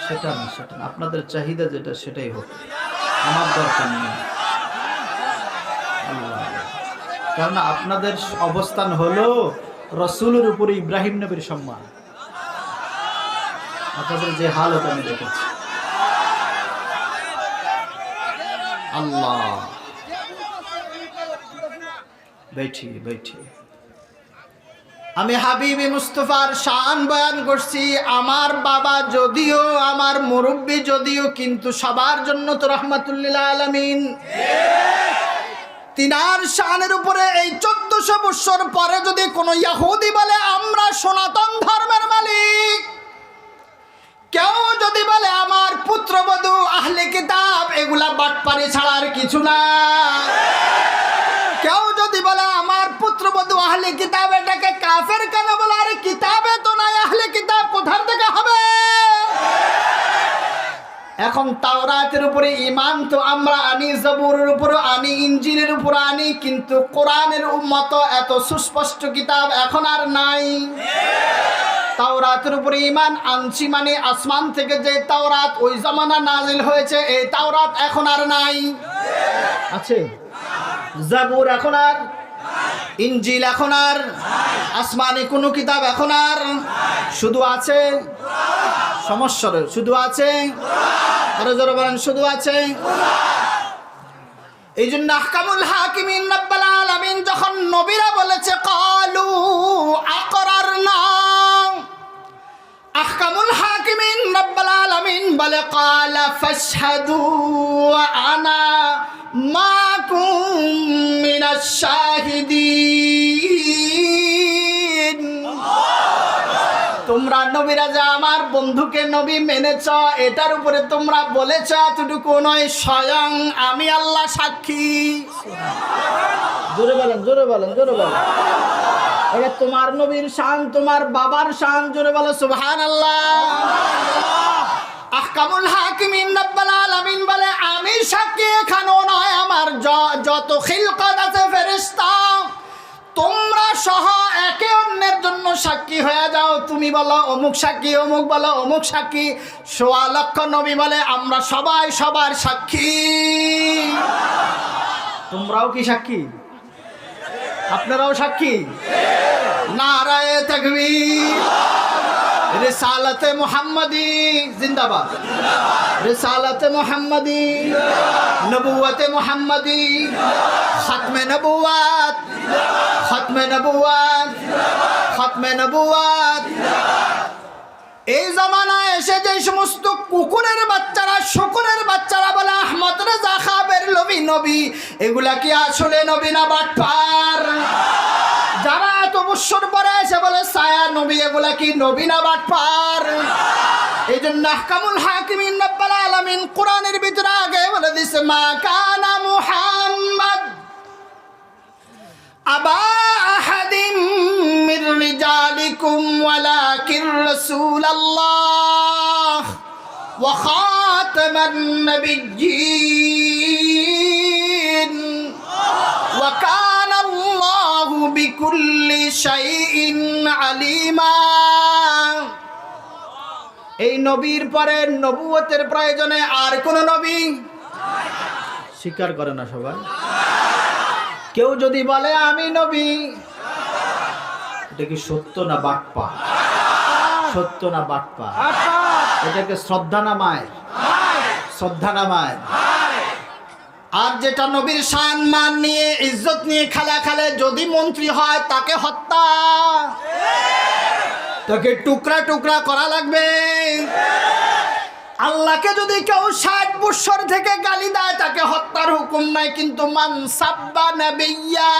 সেটা না, আপনাদের চাহিদা যেটা সেটাই হোক, আমার দরকার নেই। কারণ আপনাদের অবস্থান হলো রাসূলের উপরে ইব্রাহিম নবীর সম্মান। আপনাদের যে হালত আমি দেখেছি, আল্লাহ। बैठी আমি হাবিবি মুস্তাফার শান বয়ান করছি। আমার বাবা যদিও, আমার মুরব্বী যদিও, কিন্তু সবার জন্য তো রাহমাতুল লিল আলামিন। তিনার শানের উপরে এই 1400 বছর পরে যদি কোনো ইহুদি বলে আমরা সনাতন ধর্মের মালিক, কেউ যদি বলে আমার পুত্রবধূ আহলে কিতাব, এগুলা বাটপারি ছাড়া আর কিছু না। কেউ যদি বলে আমার পুত্রবধূ আহলে কিতাব, এটাকে কাফের কেন বলে? আরে কিতাবে তো নাই, আহলে কিতাব কোথার থেকে হবে? এখন তাওরাতের উপরে ঈমান তো আমরা আনি, জবুরের উপরে আনি, ইনজিলের উপরে আনি, কিন্তু কোরআনের মতো এত সুস্পষ্ট কিতাব এখন আর নাই। তাওরাতের উপরে ঈমান আনছি মানে আসমান থেকে যে তাওরাত ওই জামানা নাজিল হয়েছে, এই তাওরাত এখন আর নাই। আছে জাবুর এখন আর, ইনজিল এখন আর, আসমানি কোনো কিতাব এখন আর, শুধু আছে সমস্যা, শুধু আছে, আরো জোরে বলেন শুধু আছে। এই জন্য আহকামুল হাকিমিন রাব্বুল আলামিন যখন নবীরা বলেছে ক্বালু আকরারনা, আহকামুল হাকিমিন রাব্বুল আলামিন বলে ক্বালা ফাশহাদু ওয়া আনা মাকুম মিনাশ শাহিদিন। তোমরা নবীরা যা আমার বন্ধুকে নবী মেনেছ, এটার উপরে তোমরা বলেছ এতটুকু নয়, স্বয়ং আমি আল্লাহ সাক্ষী। জোরে বলেন, জোরে বলেন, জোরে বলেন। এটা তোমার নবীর শান, তোমার বাবার শান, জোরে বলো সুবহানাল্লাহ। আহকামুল হাকিমিন রাব্বুল আলামিন বলে আমি সাক্ষী, এখানেও নয়, আমার যত খিলকত আছে ফেরেশতা তোমরা সহ একে অন্যের জন্য সাক্ষী হয়ে যাও। তুমি বলো অমুক সাক্ষী, অমুক বলো অমুক সাক্ষী, ১৬ লক্ষ নবী বলে আমরা সবাই সবার সাক্ষী। তোমরাও কি সাক্ষী? আপনারাও সাক্ষী? নারায়ে তাকবীর। রিসালাতে মুহাম্মাদি জিন্দাবাদ, রিসালাতে মুহাম্মাদি, নবুওয়াতে মুহাম্মাদি, খাতমে নবুওয়াত, খাতমে নবুওয়াত, খাতমে নবুওয়াত। এই জামানায় এসে যে সমস্ত কুকুরের বাচ্চারা, শুকুরের বাচ্চারা বলে আহমদ রেজা খাঁ বেরলভী নবী, এগুলা কি আসলে নবী না বাটপার? যারা এত বছর পরে এসে বলে ছায়া নবী, এগুলা কি নবী না বাটপার? এই জন্য আহকামুল হাকিমিন রাব্বুল আলামিন কোরআনের ভিতরে আগে বলে দিছে মা কানা মুহাম্মদ আবা আহাদিম মির রিজালিকুম ওয়ালাকিন রাসূলুল্লাহ ওয়া খাতামান নাবিয়্যিন ওয়া কানা আল্লাহু বিকুল্লি শাইইন আলিমা। এই নবীর পরে নবুয়তের প্রয়োজনে আর কোন নবী স্বীকার করে না সবাই। কেউ যদি বলে আমি নবী, এটা কি সত্য না বাটপা? সত্য না বাটপা? এটাকে শ্রদ্ধা নামায়, শ্রদ্ধা নামায়। আর যেটা নবীর শান মান নিয়ে ইজ্জত নিয়ে খেলা খেলে, যদি মন্ত্রী হয় তাকে হত্যা, তাকে টুকরা টুকরা করা লাগবে। আল্লাহকে যদি কেউ ৬০ বছর থেকে গালি দেয় তাকে হত্যার হুকুম নাই, কিন্তু মান সাব্বা নাবিয়্যা,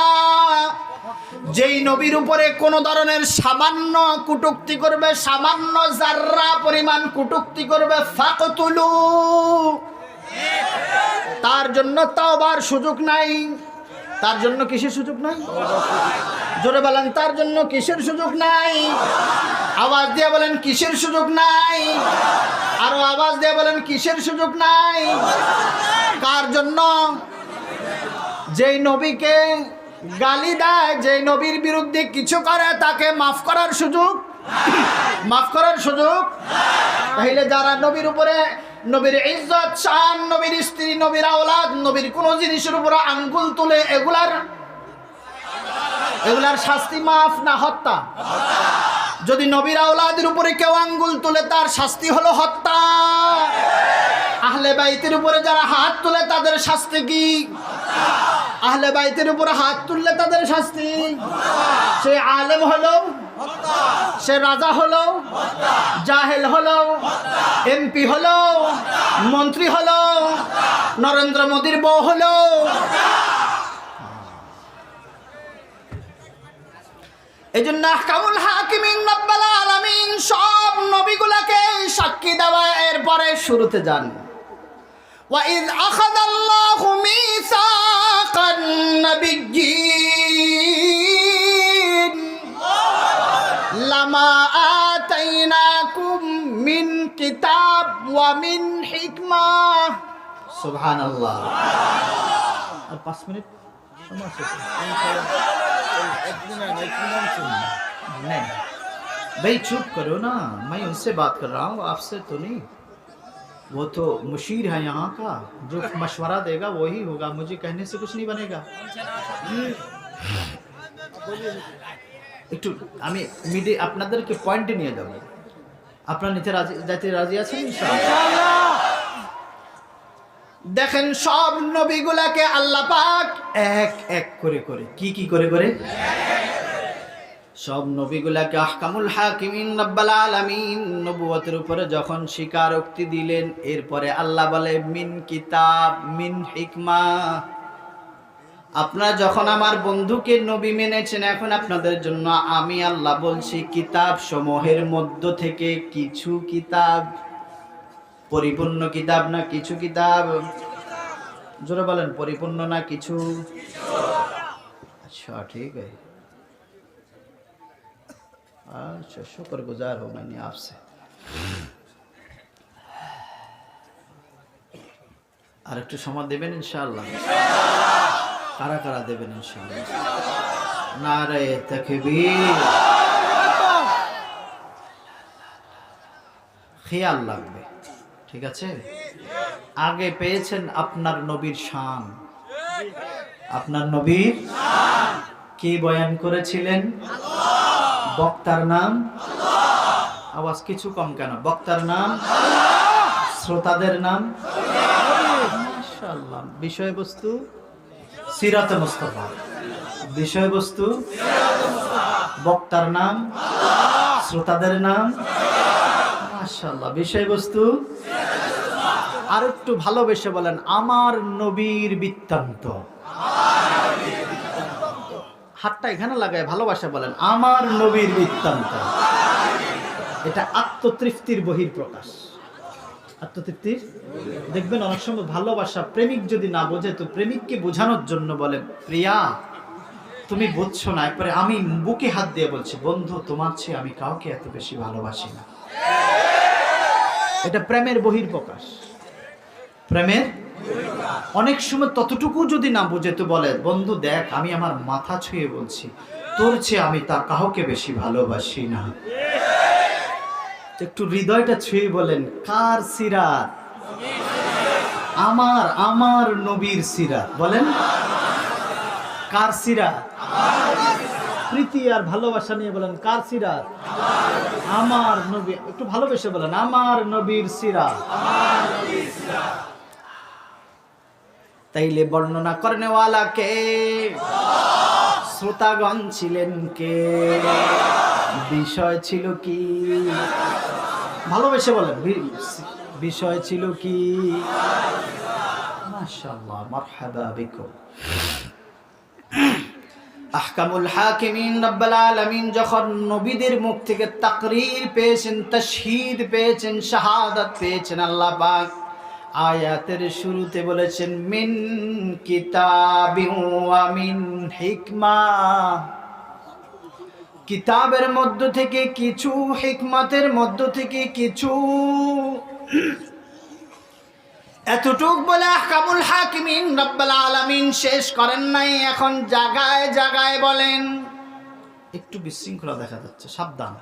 যেই নবীর উপরে কোন ধরনের সামান্য কটূক্তি করবে, সামান্য জাররা পরিমাণ কটূক্তি করবে, ফাকতুলু, তার জন্য তাওবার সুযোগ নাই। তার জন্য কিসের সুযোগ নাই? জোরে বলেন, তার জন্য কিসের সুযোগ নাই? আওয়াজ দিয়ে বলেন কিসের সুযোগ নাই? আরো আওয়াজ দিয়ে বলেন কিসের সুযোগ নাই? কার জন্য? যেই নবীকে গালি দেয়, যেই নবীর বিরুদ্ধে কিছু করে, তাকে মাফ করার সুযোগ, মাফ করার সুযোগ। তাহলে যারা নবীর উপরে, নবীর ইজ্জত শান, নবীর স্ত্রী, নবীর আওলাদ, নবীর কোন জিনিসের উপরে আঙ্গুল তুলে, এগুলার শাস্তি মাফ না হত্যা? যদি নবীর আওলাদের উপরে কেউ আঙ্গুল তুলে তার শাস্তি হলো হত্যা। আহলে বাইতের উপরে যারা হাত তুলে তাদের শাস্তি কি? আহলে বাইতের উপরে হাত তুললে তাদের শাস্তি, সে আলেম হলো, সে রাজা হলো, জাহেল হলো, এমপি হলো, মন্ত্রী হলো, নরেন্দ্র মোদীর বউ হলো, এই জন্য আহকামুল হাকিমিন রাব্বুল আলামিন সব নবীগুলাকে সাক্ষী দেওয়া। এরপরে শুরুতে যান, وَإِذْ أَخَذَ اللَّهُ مِيثَاقَ النَّبِيِّينَ لَمَا آتَيْنَاكُم مِّن كِتَابٍ ওয়া মিন হিকমা। সুবহানাল্লাহ। আর 5 মিনিট সময় আছে? नहीं भाई चुप करो ना, मैं उनसे बात कर रहा हूँ, आपसे तो नहीं। वो तो मुशीर है यहाँ का, जो मशवरा देगा वही होगा, मुझे कहने से कुछ नहीं बनेगा। একটু আমি মিডে আপনাদেরকে পয়েন্টে নিয়ে যাব। আপনারা নিতে রাজি, যাইতে রাজি আছেন ইনশাআল্লাহ? দেখেন সব নবীগুলাকে আল্লাহ পাক এক এক করে করে কি করে সব নবীগুলাকে আহকামুল হাকিমিন রাব্বুল আলামিন নবুয়তের উপরে যখন স্বীকারোক্তি দিলেন, এরপরে আল্লাহ বলে মিন কিতাব মিন হিকমা। আপনারা যখন আমার বন্ধুকে নবী মেনেছেন, এখন আপনাদের জন্য আমি আল্লাহ বলছি কিতাব সমূহের মধ্য থেকে কিছু কিতাব, পরিপূর্ণ কিতাব না কিছু কিতাব, জোরে বলেন পরিপূর্ণ না কিছু। আচ্ছা ঠিক আছে, अच्छा शुक्रगुजार हो मैंने आपसे। আর একটু সময় দেবেন ইনশাআল্লাহ? কারা কারা দেবেন ইনশাআল্লাহ? নারে তাকবীর। খেয়াল লাগবে, ঠিক আছে? আগে পেয়েছেন আপনার নবীর শান। আপনার নবীর কি বয়ান করেছিলেন? বক্তার নাম, আওয়াজ কিছু কম কেন? বক্তার নাম, শ্রোতাদের নাম, মাশাআল্লাহ। বিষয়বস্তু সিরাতে মুস্তাফা, বিষয়বস্তু বক্তার নাম, শ্রোতাদের নাম, মাশাআল্লাহ। বিষয়বস্তু আর একটু ভালোবেসে বলেন আমার নবীর বৃত্তান্ত। হাতটা এখানে লাগায় ভালোবাসা বলেন আমার নবীর বৃত্তান্ত। এটা আত্মতৃপ্তির বহিঃপ্রকাশ। আত্মতৃপ্তির দেখবেন অনেক সময় ভালোবাসা প্রেমিক যদি না বোঝে তো প্রেমিককে বোঝানোর জন্য বলে প্রিয়া তুমি বুঝছো না, একবারে আমি বুকে হাত দিয়ে বলছি বন্ধু তোমার চেয়ে আমি কাউকে এত বেশি ভালোবাসি না। এটা প্রেমের বহিঃপ্রকাশ। প্রেমের অনেক সময় ততটুকু যদি না বুঝে তো বলে বন্ধু দেখ আমি আমার মাথা ছুঁয়ে বলছি তোর চেয়ে আমি তা কাউকে বেশি ভালোবাসি না। একটু হৃদয়টা ছুঁয়ে বলেন কার সিরাত? আমার নবীর সিরাত। বলেন কার সিরাত? প্রীতি আর ভালোবাসা নিয়ে বলেন কার সিরাত? আমার নবী। একটু ভালোবেসে বলেন আমার নবীর সিরাত। তাইলে বর্ণনা করনেওয়ালা কে? শ্রোতাগণ ছিলেন কে? বিষয় ছিল কি? ভালোবেসে বলেন বিষয় ছিল কি? মাশাআল্লাহ, মারহাবা বিকুম। আহকামুল হাকিমিন রাব্বুল আলামিন যখন নবীদের মুখ থেকে তাকরীর পেয়েছেন, তাশহীদ পেয়েছেন, শাহাদাত পেয়েছেন, আল্লাহ পাক আয়াতের শুরুতে বলেছেন মিন কিতাবিন ওয়া মিন হিকমা। কিতাবের মধ্য থেকে কিছু, হিকমতের মধ্য থেকে কিছু। এতটুক বলে আহকামুল হাকিমিন রাব্বুল আলামিন শেষ করেন নাই, এখন জায়গায় জায়গায় বলেন। একটু বিশৃঙ্খলা দেখা যাচ্ছে, সাবধান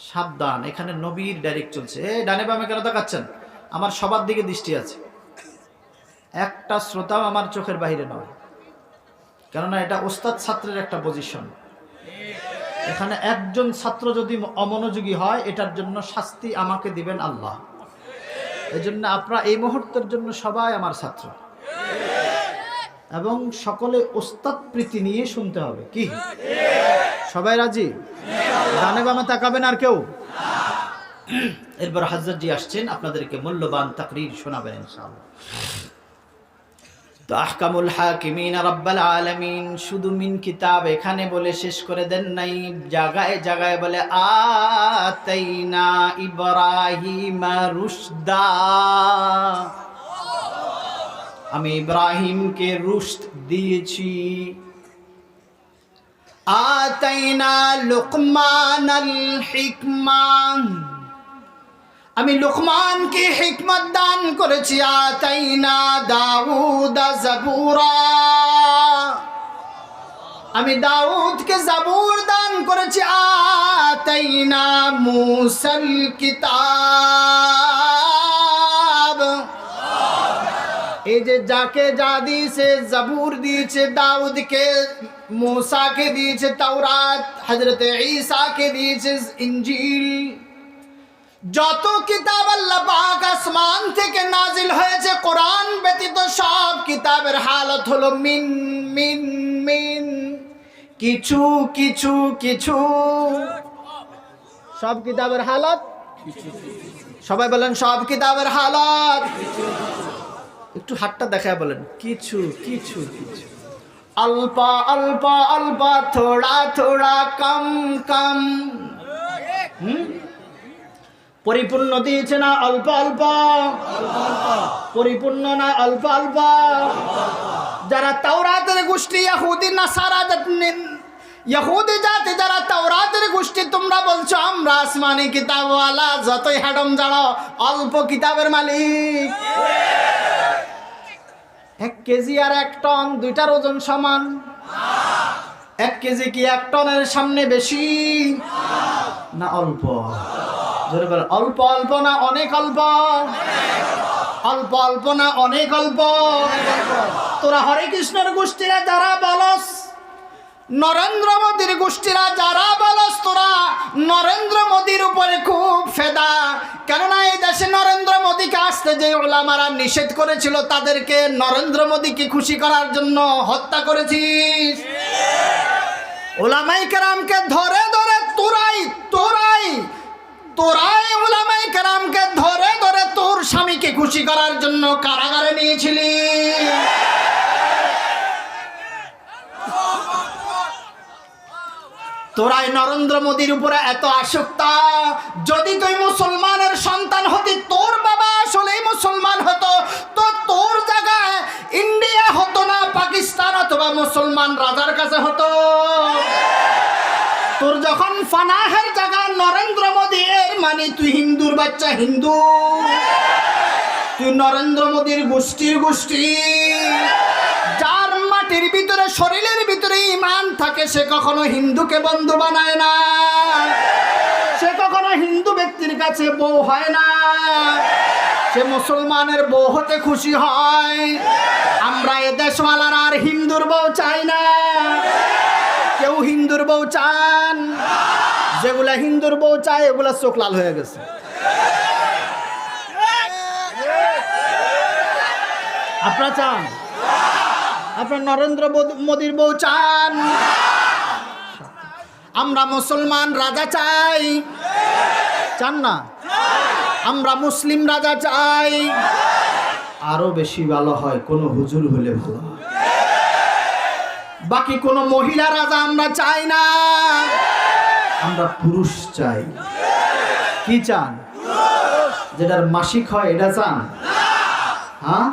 সাবধান। এখানে নবীর ডাইরেক্ট চলছে। ডানে বামে কেন তাকাচ্ছেন? আমার সবার দিকে দৃষ্টি আছে, একটা শ্রোতাও আমার চোখের বাইরে নয়, কেননা এটা ওস্তাদ ছাত্রের একটা পজিশন। এখানে একজন ছাত্র যদি অমনোযোগী হয় এটার জন্য শাস্তি আমাকে দিবেন আল্লাহ। এই জন্য আপনারা এই মুহূর্তের জন্য সবাই আমার ছাত্র এবং সকলে ওস্তাদ প্রীতি নিয়ে শুনতে হবে। কি সবাই রাজি? ডানে বামে তাকাবেন আর কেউ? এরপর হযরত জি আসছেন আপনাদেরকে মূল্যবান তাকরীর শোনাবেন ইনশাআল্লাহ। তো আহকামুল হাকিমিন রাব্বুল আলামিন শুধু মিন কিতাব এখানে বলে শেষ করে দেন নাই, জায়গায় জায়গায় বলে আতাইনা ইব্রাহিমা রুশদা। আমি ইব্রাহিমকে রুশদ দিয়েছি। আতাইনা লুকমানাল হিকমা। আমি লুকমানকে হিকমত দান করেছি, আতাইনা দাউদা জাবুরা, আমি দাউদকে জাবুর দান করেছি, আতাইনা মুসাল কিতাব। এই যে যাকে যা দিয়েছে, জাবুর দিয়েছে দাউদকে, मूसाকে দিয়েছে তাওরাত, হযরত ঈসাকে দিয়েছে ইনজিল। যত কিতাব আল্লাহ পাক আসমান থেকে নাজিল হয়েছে কোরআন ব্যতীত সব কিতাবের হালত হলো মিন মিন মিন, কিছু কিছু কিছু। সব কিতাবের হালত, সবাই বলেন সব কিতাবের হালত। একটু হাতটা দেখায় বলেন কিছু কিছু কিছু। अल्पा अल्पा अल्पा थोड़ा थोड़ा कम कम। পরিপূর্ণ দিয়েছে না অল্প অল্প, পরিপূর্ণ না অল্প অল্প। যারা তাওরাতের গোষ্ঠী ইহুদি নাসারা ইহুদি জাতি, যারা তাওরাতের গোষ্ঠী, তোমরা বলছো আমরা আসমানি কিতাবওয়ালা, যতই হাডম জানো অল্প কিতাবের মালিক। 1 কেজি আর 1 টন দুইটার ওজন সমান? 1 কেজি কি 1 টনের সামনে বেশি না অল্প? জোরে বল, অল্প অল্প না অনেক অল্প? অল্প অল্প না অনেক অল্প? তোরা হরে কৃষ্ণের গোষ্ঠীরা যারা বলস, নরেন্দ্র মোদীর গোষ্ঠীরা যারা বলস, তোরা নরেন্দ্র মোদীর উপরে খুব ফেদা। কেননা এই দেশে নরেন্দ্র মোদীকে আসতে যে ওলামারা নিষেধ করেছিল, তাদেরকে নরেন্দ্র মোদীকে খুশি করার জন্য হত্যা করেছিস। ওলামাই কেরামকে ধরে ধরে তোরাই তোরাই তোরাই ওলামাই কেরামকে ধরে ধরে তোর স্বামীকে খুশি করার জন্য কারাগারে নিয়েছিলি। তোরাই নরেন্দ্র মোদীর উপরে এত আসক্ত। যদি তুই মুসলমানের সন্তান হতি, তোর বাবা আসলেই মুসলমান হতো, তো তোর জায়গায় ইন্ডিয়া হতো না, পাকিস্তান অথবা মুসলমান রাজার কাছে হতো। তোর যখন ফানাহের জায়গা নরেন্দ্র মোদী, এর মানে তুই হিন্দুর বাচ্চা, হিন্দু। তুই নরেন্দ্র মোদীর গোষ্ঠীর গোষ্ঠী। যার মাটির ভিতরে, শরীরের ভিতরে ঈমান থাকে, সে কখনো হিন্দুকে বন্ধু বানায় না, সে কখনো হিন্দু ব্যক্তির কাছে বউ হয় না, সে মুসলমানের বউ হতে খুশি হয়। আমরা এ দেশওয়ালারা আর হিন্দুর বউ চাই না। কেউ হিন্দুর বউ চান? যেগুলা হিন্দুর বউ চায় এগুলা চোখ লাল হয়ে গেছে। আপনারা চান? আপনার নরেন্দ্র মোদীর বউ চান? আমরা মুসলমান রাজা চাই, চান না? আমরা মুসলিম রাজা চাই। আরো বেশি ভালো হয় কোন হুজুর হলে ভালো হয়। বাকি কোন মহিলা রাজা আমরা চাই না, আমরা পুরুষ চাই। কি চান? যেটার মাসিক হয় এটা চান? হ্যাঁ,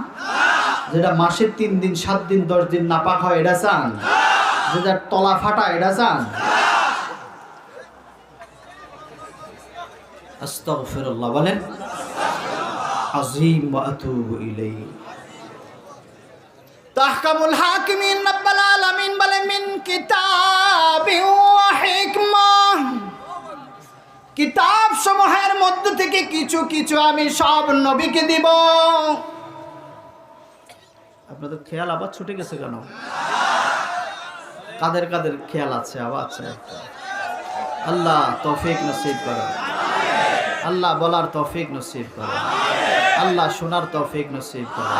যেটা মাসে 3 দিন 7 দিন 10 দিন নাপাক হয় এটা চান? যেটা তলা ফাটা এটা চান? আস্তাগফিরুল্লাহ বলেন, আযীম ওয়া আতুবু ইলাইহি। তাহকামুল হাকিমিন রাব্বুল আলামিন বলে, মিন কিতাবি ওয়া হিকমাহ, কিতাব সমূহের মধ্যে থেকে কিছু কিছু আমি সব নবীকে দিব। আপনাদের খেয়াল আবার ছুটে গেছে কেন? কাদের কাদের খেয়াল আছে? আবার আছে একটা। আল্লাহ তৌফিক নসিব করো, আল্লাহ বলার তৌফিক নসিব করো, আল্লাহ শোনার তৌফিক নসিব করো।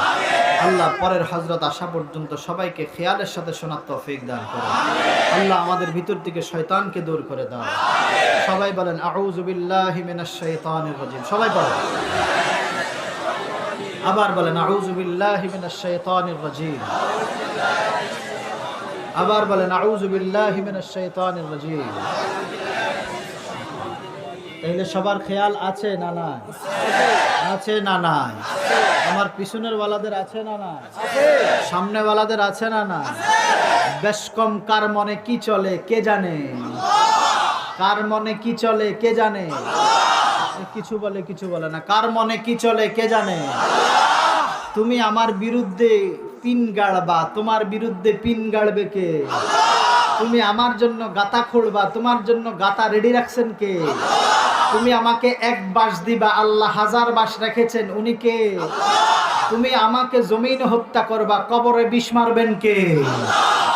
আল্লাহ পরের হযরত আসা পর্যন্ত সবাইকে খেয়ালের সাথে শোনার তৌফিক দান করো। আল্লাহ আমাদের ভিতর থেকে শয়তানকে দূর করে দাও। সবাই বলেন আউযু বিল্লাহি মিনাশ শাইতানির রাজিম। সবাই বলেন, আবার বলেন আউযু বিল্লাহি মিনাশ শাইতানির রাজিম। আবার বলেন আউযু বিল্লাহি মিনাশ শাইতানির রাজিম। তাহলে সবার খেয়াল আছে না নাই? আছে না নাই? আমার পিছনের ওয়ালাদের আছে না নাই? সামনে ওয়ালাদের আছে না নাই? বেশ কম কার মনে কি চলে কে জানে? কার মনে কি চলে কে জানে? কিছু বলে কিছু বলে না, কার মনে কি চলে কে জানে। তুমি আমার বিরুদ্ধে পিন গাড়বা, তোমার বিরুদ্ধে পিন গাড়বে কে? তুমি আমার জন্য গাতা খুঁড়বা, তোমার জন্য গাতা রেডি রাখছেন কে? তুমি আমাকে এক বাঁশ দিবা, আল্লাহ হাজার বাঁশ রেখেছেন, উনি কে? তুমি আমাকে জমিন হত্যা করবা, কবরে বিষ মারবেন কে?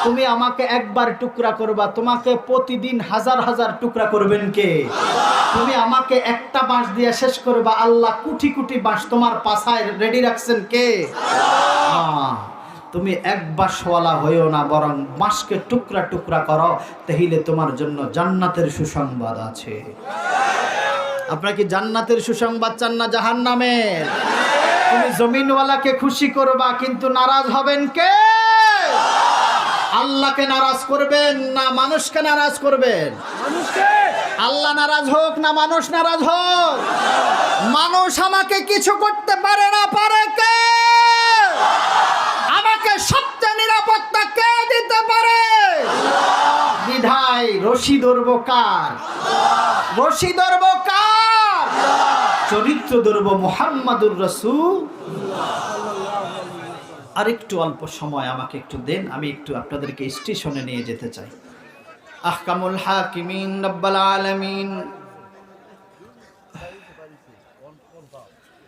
তুমি আমাকে একবার টুকরা করবা, তোমাকে প্রতিদিন হাজার হাজার টুকরা করবেন কে? তুমি আমাকে একটা বাঁশ দিয়ে শেষ করবা, আল্লাহ কোটি কোটি বাঁশ তোমার পাছায় রেডি রাখছেন কে? তুমি এক বাঁশওয়ালা হইও না, বরং বাঁশকে টুকরা টুকরা করো, তাহলে তোমার জন্য জান্নাতের সুসংবাদ আছে। আপনারা কি জান্নাতের সুসংবাদ চান না জাহান্নামের? তুমি জমিনওয়ালাকে খুশি করবা, কিন্তু নারাজ হবেন কে? আল্লাহকে নারাজ করবেন না মানুষকে নারাজ করবেন? আল্লাহ নারাজ হোক না মানুষ নারাজ হোক? মানুষ আমাকে কিছু করতে পারে না, পারে কে? আমাকে সবচেয়ে নিরাপত্তা কে দিতে পারে? বিধায় রশি ধরবো কার? রশি ধরবো কার? চরিত্র ধরবো মুহাম্মাদুর রাসূল। আর একটু অল্প সময় আমাকে একটু দেন, আমি একটু আপনাদেরকে স্টেশনে নিয়ে যেতে চাই। আহকামুল হাকিমিন রব্বুল আলামিন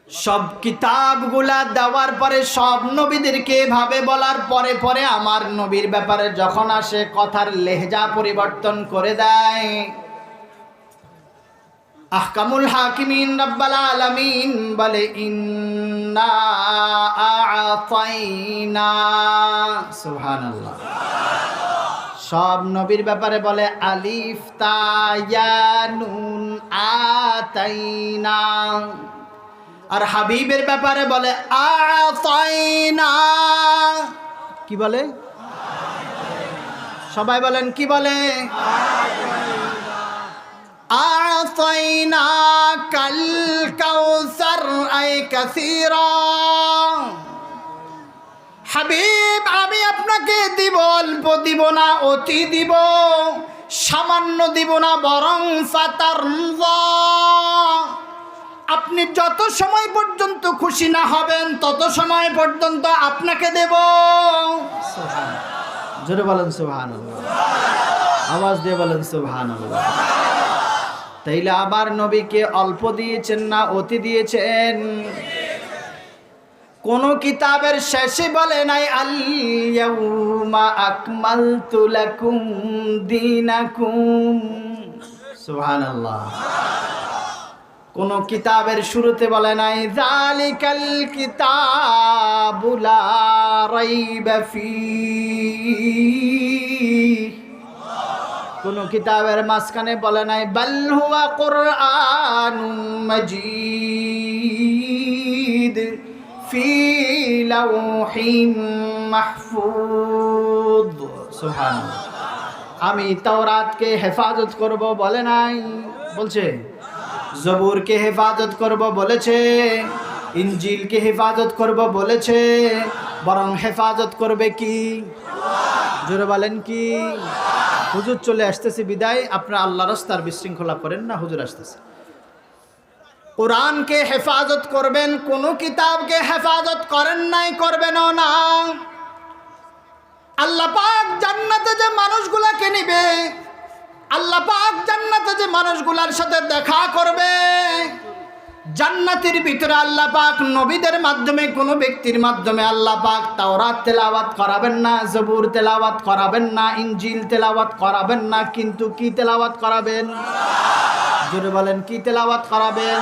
সব কিতাবগুলা দেওয়ার পরে, সব নবীদেরকে এভাবে বলার পরে পরে আমার নবীর ব্যাপারে যখন আসে, কথার লেহজা পরিবর্তন করে দেয়। আহকামুল হাকিমিন রব্বুল আলামিন বলে, ইন্না আ'তাইনা, সুবহানাল্লাহ। সব নবীর ব্যাপারে বলে আলিফ তা ইয়া নুন আতাইনা। আর হাবিবের ব্যাপারে বলে আ'তাইনা। কি বলে? সবাই বলেন কি বলে? আ'তাইনা কাল কাউসার আই কাসীরা। হাবিব, আমি আপনাকে দিব, অল্প দিব না, অতি দিব, সামান্য দিব না, বরং ফাতারজা, আপনি যত সময় পর্যন্ত খুশি না হবেন তত সময় পর্যন্ত আপনাকে দেব। জোরে বলেন সুবহানাল্লাহ, আওয়াজ দিয়ে বলেন সুবহানাল্লাহ। তাইলে আবার নবীকে অল্প দিয়েছেন না অতি দিয়েছেন? কোন কিতাবের শেষে বলে নাই আল ইয়াউমা আকমালতু লাকুম দীনাকুম, সুবহানাল্লাহ। কোন কিতাবের শুরুতে বলে নাই যালিকাল কিতাবু লা রাইবা ফীহি। কোন কিতাবের মাঝখানে বলে নাই বাল হুয়া কুরআনুম মাজিদ ফি লাওহিম মাহফুজ, সুবহানাল্লাহ। আমি তাওরাতকে হেফাজত করব বলে নাই, বলছে। জবুরকে হেফাজত করব বলেছে, ইনজিলকে হেফাজত করব বলেছে, বরং হেফাজত করবে কি? জোরে বলেন কি? হুজুর চলে আসতেছে বিদায়, আপনারা আল্লাহর রাস্তার বিশৃঙ্খলা করেন না, হুজুর আসতেছে। কোরআনকে হেফাজত করবেন, কোন কিতাবকে হেফাজত করেন নাই, করবেনও না। আল্লাহ পাক জান্নাতে যে মানুষগুলাকে নিবে, আল্লাহ পাক জান্নাতে যে মানুষগুলার সাথে দেখা করবে, জান্নাতের ভিতরে আল্লাহ পাক নবীদের মাধ্যমে, কোন ব্যক্তির মাধ্যমে আল্লাহ পাক তাওরাত তেলাওয়াত করাবেন না, জবুর তেলাওয়াত করাবেন না, ইনজিল তেলাওয়াত করাবেন না, কিন্তু কি তেলাওয়াত করাবেন? জোরে বলেন কি তেলাওয়াত করাবেন?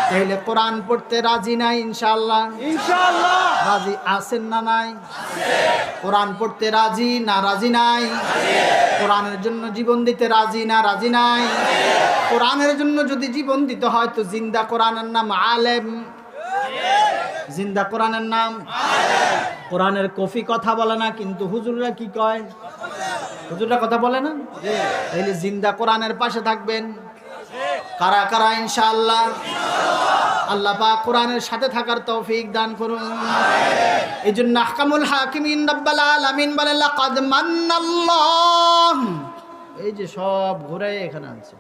তাহলে কোরআন পড়তে রাজি নাই? ইনশাআল্লাহ, ইনশাআল্লাহ রাজি আছেন না নাই? কোরআন পড়তে রাজি না রাজি নাই? কোরআনের জন্য জীবন দিতে রাজি না রাজি নাই? কোরআনের জন্য যদি জীবন দিতে হয় তো জিন্দা কোরআনের নাম আলেম, জিন্দা কোরআনের নাম কোরআনের কফি কথা বলে না, কিন্তু হুজুররা কি কয়? হুজুররা কথা বলে না? তাহলে জিন্দা কোরআনের পাশে থাকবেন। কারা কারা ইনশাআল্লাহ? আল্লাহ পাক কোরআনের সাথে থাকার তৌফিক দান করুন। এই জন্য আহকামুল হাকিমিন রব্বুল আলামিন বলে লাকাদ মান্নাল্লাহ, এই যে সব ঘুরে এখানে আছে,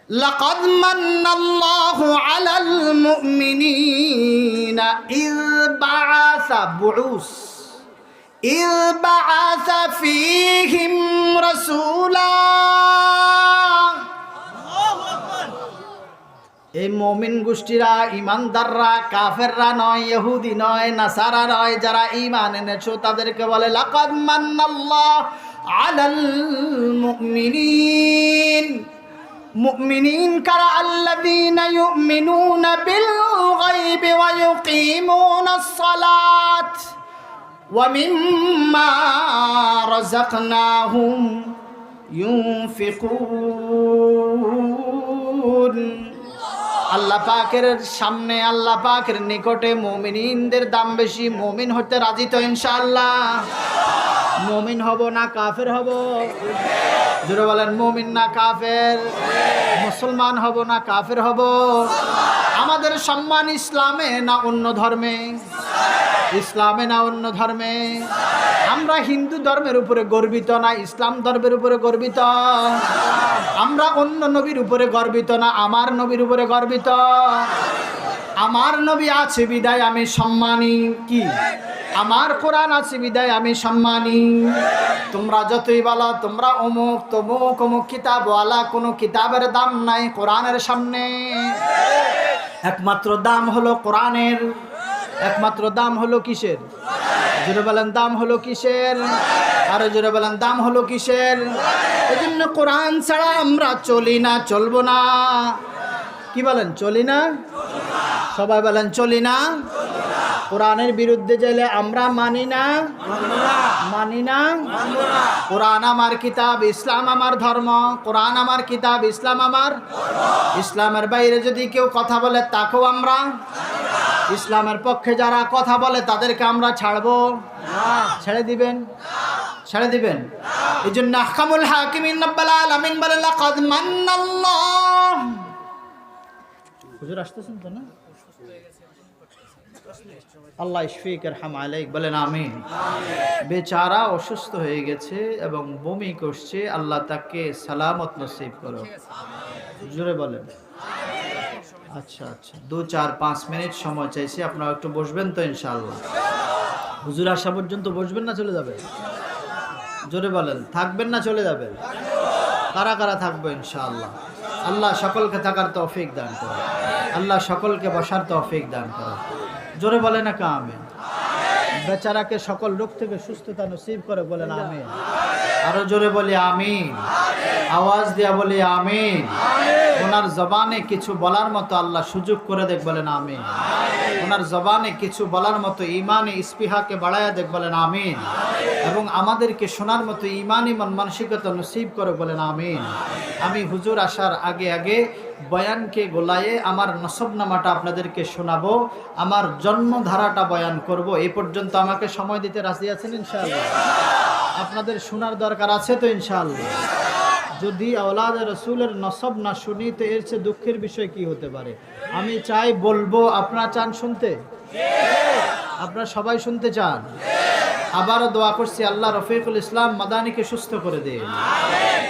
লাকাদ মান্নাল্লাহু আলাল মুমিনিনা ইয বাআসা বুউস ইয বাআসা ফীহিম রাসূলা। এই মুমিন গোষ্ঠীরা, ইমানদাররা, কাফেররা নয়, ইহুদি নয়, নাসারা নয়, যারা ঈমান এনেছো তাদেরকে বলে লাকাদ মান্নাল্লাহু আলাল মুমিনিন। মুমিনিন কারা? আল্লাযীনা ইউমিনুনা বিল গায়বি ওয়া ইউকিমুনাস সালাত ওয়া মিম্মা রাযাকনাহুম ইউনফিকুন। আল্লাহ পাকের সামনে, আল্লাহ পাকের নিকটে মুমিনদের দাম বেশি। মুমিন হতে রাজি তো ইনশাআল্লাহ? মুমিন হব না কাফের হব? জোরে বলেন, মুমিন না কাফের? মুসলমান হব না কাফের হব? আমাদের সম্মান ইসলামে না অন্য ধর্মে? ইসলামে না অন্য ধর্মে? আমরা হিন্দু ধর্মের উপরে গর্বিত না ইসলাম ধর্মের উপরে গর্বিত? আমরা অন্য নবীর উপরে গর্বিত না আমার নবীর উপরে গর্বিত? আমার নবী আছে বিদায় আমি সম্মানী। কি? আমার কোরআন আছে বিদায় আমি সম্মানী। তোমরা যতই বলো তোমরা অমুক তমুক অমুক কিতাবওয়ালা, কোনো কিতাবের দাম নাই কোরআনের সামনে। একমাত্র দাম হলো কোরআনের। একমাত্র দাম হলো কিসের? জোরে বলেন, দাম হলো কিসের? আরো জোরে বলেন, দাম হলো কিসের? এজন্য কোরআন ছাড়া আমরা চলি না, চলবো না। কি বলেন? চলি না? সবাই বলেন চলি না। কোরআনের বিরুদ্ধে গেলে আমরা মানি না, মানি না। কোরআন আমার কিতাব, ইসলাম আমার ধর্ম। কোরআন আমার কিতাব, ইসলাম আমার। ইসলামের বাইরে যদি কেউ কথা বলে তাকেও আমরা, ইসলামের পক্ষে যারা কথা বলে তাদেরকে আমরা ছাড়বো? ছেড়ে দিবেন? ছেড়ে দিবেন? এই জন্য আহকামুল হাকিমিন রাব্বুল আলামিন বলেন লাকাদ মান্নাল্লাহ। হুজুর আসতেছেন তো না? আল্লাহ ইশফিক আরহাম আলাইক বলেন আমিন। বেচারা অসুস্থ হয়ে গেছে এবং বমি করছে, আল্লাহ তাকে সালামত নসিব করো। জোরে বলেন। আচ্ছা আচ্ছা, 2-4-5 মিনিট সময় চাইছি, আপনারা একটু বসবেন তো ইনশাআল্লাহ? হুজুর আসা পর্যন্ত বসবেন না চলে যাবেন? জোরে বলেন, থাকবেন না চলে যাবেন? কারা কারা থাকবে ইনশাআল্লাহ? আল্লাহ সকলকে থাকার তৌফিক দান করে, আল্লাহ সকলকে বসার তৌফিক দান করে। জোরে বলেন না আমিন। বেচারাকে সকল রোগ থেকে সুস্থতা নসিব করে বলেন আমিন। আরো জোরে বলি আমিন, আওয়াজ দিয়া বলি আমিন। ওনার জবানে কিছু বলার মতো আল্লাহ সুযোগ করে দেখ বলেন আমিন। ওনার জবানে কিছু বলার মতো ইমানে ইস্পিহাকে বাড়ায়া দেখ বলেন আমিন। এবং আমাদেরকে শোনার মতো ইমানি মন মানসিকতা নসিব করে বলেন আমিন। আমি হুজুর আসার আগে আগে বয়ানকে গোলায়ে আমার নসবনামাটা আপনাদেরকে শোনাবো, আমার জন্মধারাটা বয়ান করব। এই পর্যন্ত আমাকে সময় দিতে রাজি আছেন ইনশাআল্লাহ? আপনাদের শোনার দরকার আছে তো ইনশাআল্লাহ? যদি আওলাদে রসুলের নসব না শুনি তো এর চেয়ে দুঃখের বিষয় কি হতে পারে? আমি চাই বলবো, আপনারা চান শুনতে? আপনারা সবাই শুনতে চান? আবারও দোয়া করছি আল্লাহ রফিকুল ইসলাম মাদানীকে সুস্থ করে দেন,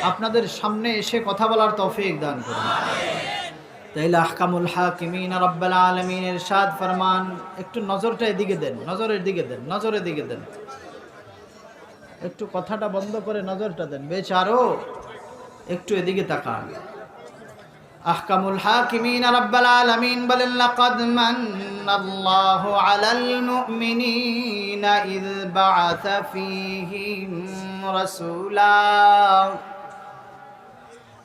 আপনাদের সামনে এসে কথা বলার তৌফিক দান করুন। তাইলে আহকামুল হাকিমিন রাব্বুল আলামিন ইরশাদ ফরমান, একটু নজরটা এদিকে দেন, নজরের দিকে দেন, নজরের দিকে দেন। একটু কথাটা বন্ধ করে নজরটা দেন, বেচারো একটু এদিকে তাকান। আহকামুল হাকিমিন রাব্বুল আলামিন বলেন লাকাদ মান্নাল্লাহু আলাল মুমিনিনা ইয বাআসা ফীহিম রাসূলা।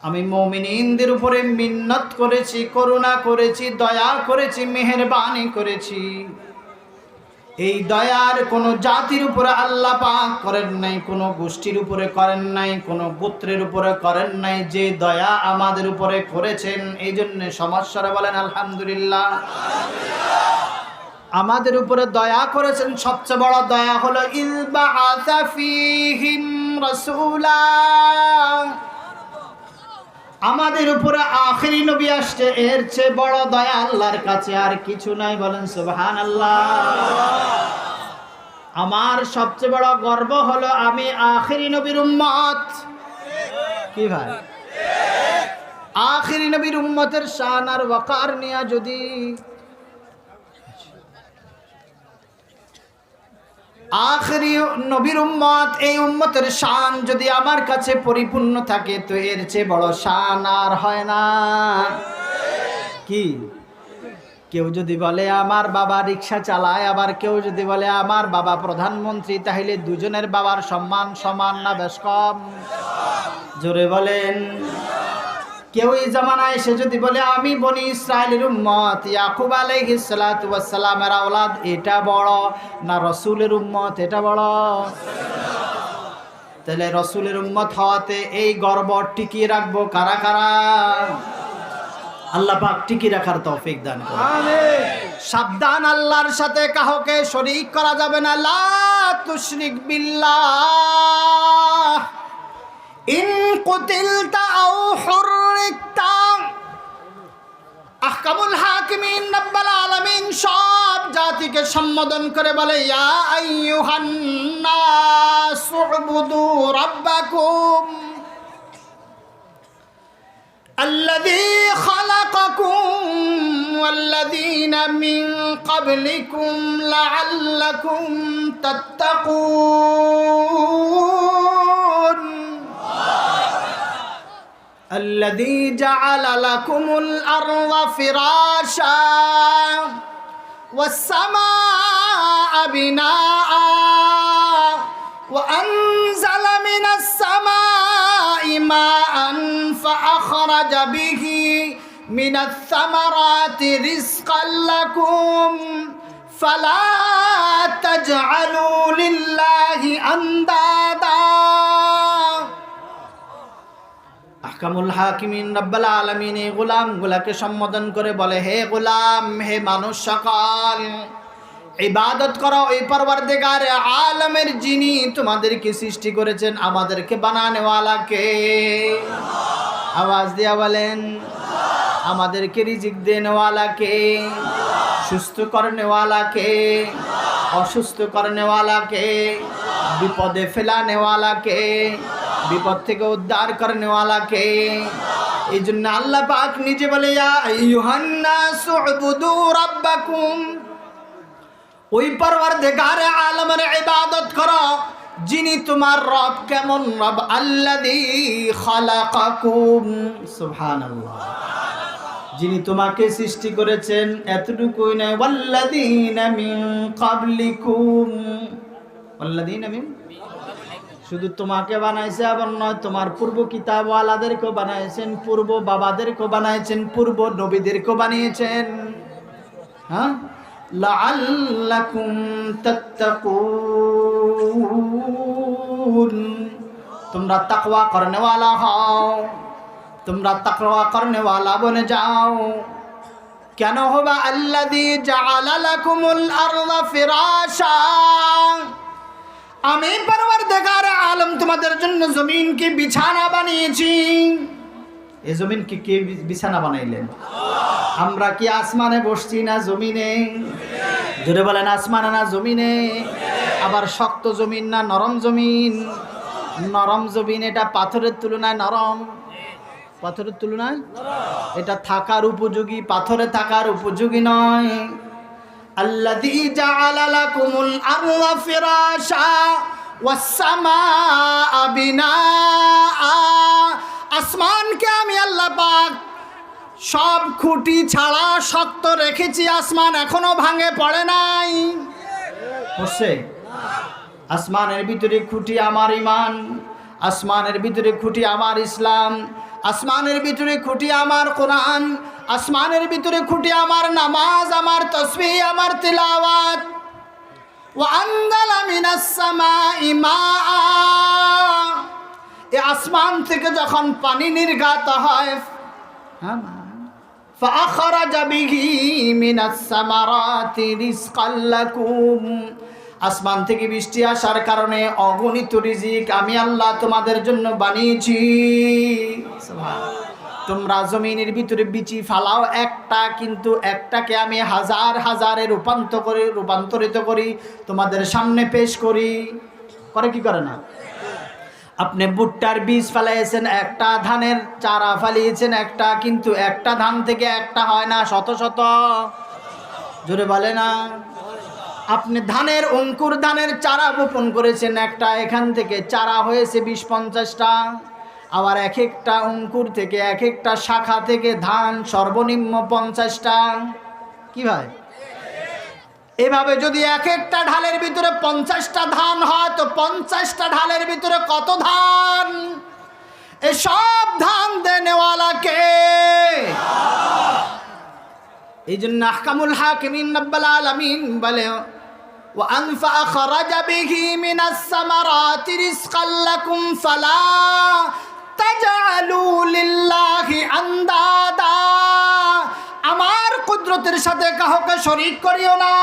আমি মুমিনদের উপরে মিন্নত করেছি, করুণা করেছি, দয়া করেছি, মেহেরবানি করেছি। এই দয়ার কোন জাতির উপরে আল্লাহ পাক করেন নাই, কোন গোষ্ঠীর উপরে করেন নাই, কোন গোত্রের উপরে করেন নাই। যে দয়া আমাদের উপরে করেছেন, এই জন্য সমস্যারে বলেন আলহামদুলিল্লাহ। আমাদের উপরে দয়া করেছেন, সবচেয়ে বড় দয়া হলো ইয বাআসা ফীহিম রাসূলা। আমাদের উপরে আখেরি নবী আসছে, এর চেয়ে বড় দয়া আল্লাহর কাছে আর কিছু নাই। বলেন সুবহানাল্লাহ। আমার সবচেয়ে বড় গর্ব হলো আমি আখেরি নবীর উম্মত। কি ভাই? আখিরি নবীর উম্মতের শান আর ওয়াকার নিয়া যদি আখিরি নবীর উম্মত, এই উম্মতের শান যদি আমার কাছে পরিপূর্ণ থাকে তো এর চেয়ে বড় শান আর হয় না। কি? কেউ যদি বলে আমার বাবা রিক্সা চালায়, আবার কেউ যদি বলে আমার বাবা প্রধানমন্ত্রী, তাহলে দুজনের বাবার সম্মান সমান না বেশ কম? জোরে বলেন। কেউ এই জামানায় এসে যদি বলে আমি বনি ইসরায়েলের উম্মত, ইয়াকুব আলাইহিস সালাতু ওয়াস সালামের আওলাদ, এটা বড় না রসুলের উম্মত এটা বড়? তাহলে রসুলের উম্মত হওয়াতে এই গর্ব টিকিয়ে রাখবো কারা কারা? আল্লাহ পাক টিকিয়ে রাখার তৌফিক দান করুন। আমিন। সাবধান, আল্লাহর সাথে কাউকে শরীক করা যাবে না। লা তুশরিক বিল্লাহ ইন কুতিলতা আও হুররিকতা। আহকামুল হাকিমিন রব্বুল আলামিন সব জাতিকে সম্বোধন করে বলে ইয়া আইয়ুহান নাস উবুদু রাব্বাকুম الذي خلقكم والذين من قبلكم لعلكم تتقون الذي جعل لكم الأرض فراشا والسماء بناء وأنزل من السماء ماء فأخرج به من الثمرات رزقا لكم فلا تجعلوا لله أندادا। আহকামুল হাকিমিন রব্বুল আলামিন এই গোলামগুলাকে সম্বোধন করে বলে হে গোলাম, হে মানুষ সকল, ইবাদত করো ওই পরওয়ারদিগার আলমের যিনি তোমাদেরকে সৃষ্টি করেছেন, আমাদেরকে বানানেওয়ালাকে। আওয়াজ দিয়া বলেন, আমাদেরকে রিজিক দেনেওয়ালাকে, সুস্থ করনেওয়ালাকে, অসুস্থ করনেওয়ালাকে, বিপদে ফেলানেওয়ালাকে, বিপদ থেকে উদ্ধার করনেওয়ালাকে। এই জন্য আল্লাহ পাক নিজে বলে ইয়া আইয়ুহান নাস উবুদু রাব্বাকুম, ওই পরওয়ারদিগার আলমের ইবাদত করো যিনি তোমার রব। কেমন রব? আল্লাযী খালাকাকুম, সুবহানাল্লাহ, যিনি তোমাকে সৃষ্টি করেছেন। এতটুকুই নয়, ওয়াল্লাযীনা মিন ক্বাবলিকুম, ওয়াল্লাযীনা মিন, শুধু তোমাকে বানাইছে আবার নয়, তোমার পূর্ব কিতাবওয়ালাদেরকেও বানাইছেন, পূর্ব বাবাদেরকেও বানাইছেন, পূর্ব নবীদেরকেও বানিয়েছেন। হ্যাঁ, লাআল্লাকুম তাত্তাকুন, তোমরা তাকওয়া করনেওয়ালা হও, তোমরা তাকওয়া করনেওয়ালা বনে যাও। কেন হবা? আল্লাযী জাআলা লাকুমুল আরদা ফিরাশা, আমি পরওয়ারদিগার আলম তোমাদের জন্য জমিনকে বিছানা বানিয়েছি। এই জমিনকে কে বিছানা বানাইলেন? আমরা কি আসমানে বসছি না জমিনে? জোরে বলেন, আসমানে না জমিনে? আবার শক্ত জমিন না নরম জমিন? নরম জমিন, এটা পাথরের তুলনায় নরম। পাথরের তুলনায় এটা থাকার উপযোগী, পাথরে থাকার উপযোগী নয়। আল্লাযী জাআলা লাকুমুল আরদা ফিরাশা ওয়াস সামাআ বিনাআ, আসমানকে আমি আল্লাহ পাক সব খুঁটি ছাড়া শক্ত রেখেছি, আসমান এখনো ভাঙে পড়ে নাই। বুঝছে? আসমানের ভিতরে খুঁটি আমার ঈমান, আসমানের ভিতরে খুঁটি আমার ইসলাম, আসমানের ভিতরে খুঁটি আমার কোরআন, আসমানের ভিতরে খুঁটি আমার নামাজ, আমার তাসবিহ, আমার তিলাওয়াত। ওয়া আনজালা মিনাস সামাই মাআ, এই আসমান থেকে যখন পানি নির্গত হয়, فأخرج به من الثمرات رزقا لكم, আসমান থেকে বৃষ্টি আসার কারণে অগণিত রিজিক আমি আল্লাহ তোমাদের জন্য বানিয়েছি। তোমরা জমিনের ভিতরে বিচি ফালাও একটা, কিন্তু একটাকে আমি হাজার হাজারে রূপান্তরিত করি, তোমাদের সামনে পেশ করি। করে কি করে না? আপনি ভুট্টার বীজ ফেলাইছেন একটা, ধানের চারা ফেলিয়েছেন একটা, কিন্তু একটা ধান থেকে একটা হয় না, শত শত। জোরে বলে না। আপনি ধানের অঙ্কুর ধানের চারা বপন করেছেন একটা, এখান থেকে চারা হয়েছে 20-50টা। আবার এক একটা অঙ্কুর থেকে, এক একটা শাখা থেকে ধান সর্বনিম্ন 50টা। কি ভাই? এভাবে যদি এক একটা ঢালের ভিতরে 50টা ধান হয়, তো 50টা ঢালের ভিতরে কত ধান? এসব ধান দেনেওয়ালাকে। এই জন্য আহকামুল হাকিমিন রাব্বুল আলামিন বলে, وأنفأ أخرج به من الثمرات رزقا لكم فلا تجعلوا لله أندادا। আমার কুদরতের সাথে কাউকে শরীক করিও না।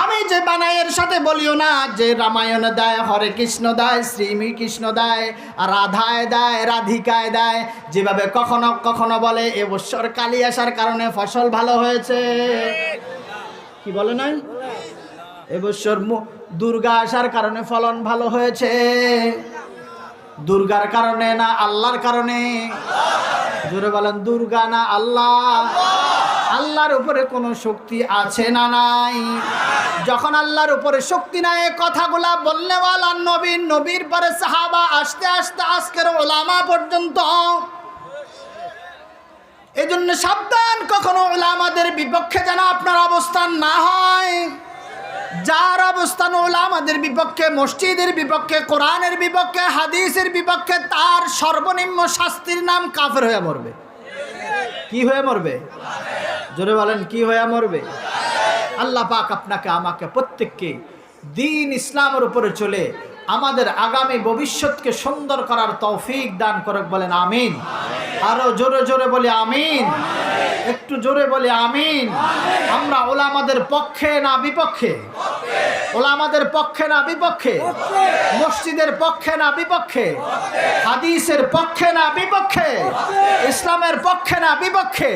আমি যে বানাইয়ের সাথে বলিও না যে রামায়ণ দেয়, হরে কৃষ্ণ দেয়, শ্রীকৃষ্ণ দেয়, রাধায় দেয়, রাধিকায় দেয়। যেভাবে কখনো কখনো বলে এবছর কালী আসার কারণে ফসল ভালো হয়েছে, কি বলে নাই? এবছর দুর্গা আসার কারণে ফলন ভালো হয়েছে। দুর্গার কারণে না আল্লাহর কারণে? জোরে বলেন, দুর্গা না আল্লাহ? আল্লাহর উপরে কোনো শক্তি আছে না নাই? যখন আল্লাহর উপরে শক্তি নাই, কথাগুলা বলনেওয়ালা নবী, নবীর পরে সাহাবা, আস্তে আস্তে আজকের ওলামা পর্যন্ত। এজন্য সাবধান, কখনো ওলামাদের বিপক্ষে যেন আপনার অবস্থান না হয়। যার অবস্থান ওলামাদের বিপক্ষে, মসজিদের বিপক্ষে, কোরআনের বিপক্ষে, হাদিসের বিপক্ষে, তার সর্বনিম্ন শাস্তির নাম কাফের হয়ে মরবে। কি হয়ে মরবে? জোরে বলেন, কি হয়ে মরবে? আল্লাহ পাক আপনাকে আমাকে প্রত্যেককে দ্বীন ইসলামের উপরে চলে আমাদের আগামী ভবিষ্যৎকে সুন্দর করার তৌফিক দান করুক। বলেন আমিন। আরো জোরে জোরে বলি আমিন। একটু জোরে বলি আমিন। আমরা ওলামাদের পক্ষে না বিপক্ষে? ওলামাদের পক্ষে না বিপক্ষে? মসজিদের পক্ষে না বিপক্ষে? হাদিসের পক্ষে না বিপক্ষে? ইসলামের পক্ষে না বিপক্ষে?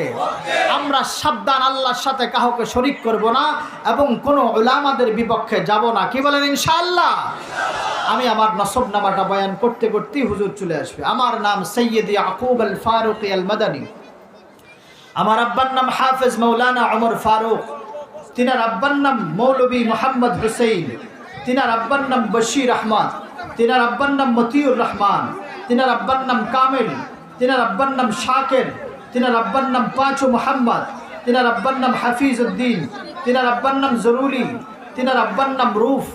আমরা সাবধান, আল্লাহর সাথে কাউকে শরীক করব না এবং কোনো ওলামাদের বিপক্ষে যাব না। কি বলেন ইনশাআল্লাহ? আমি আমার নসবনামাটা বয়ান করতে করতেই হুজুর চলে আসবে। আমার নাম সৈয়দ ইয়াকুব আল ফারুক আল মাদানী। আমার আব্বার নাম হাফেজ মৌলানা ওমর ফারুক। তিনার আব্বার নাম মৌলভী মোহাম্মদ হুসেইন। তিনার আব্বার নাম বশির আহমদ। তিনার আব্বার নাম মতিউর রহমান। তিনার আব্বার নাম কামিল। তিনার আব্বার নাম শাকের। তিনার আব্বার নাম পাঁচু মোহাম্মদ। তিনার আব্বার নাম হাফিজ উদ্দিন। তিনার আব্বার নাম জরুরি। তিনার আব্বার নাম রুফ।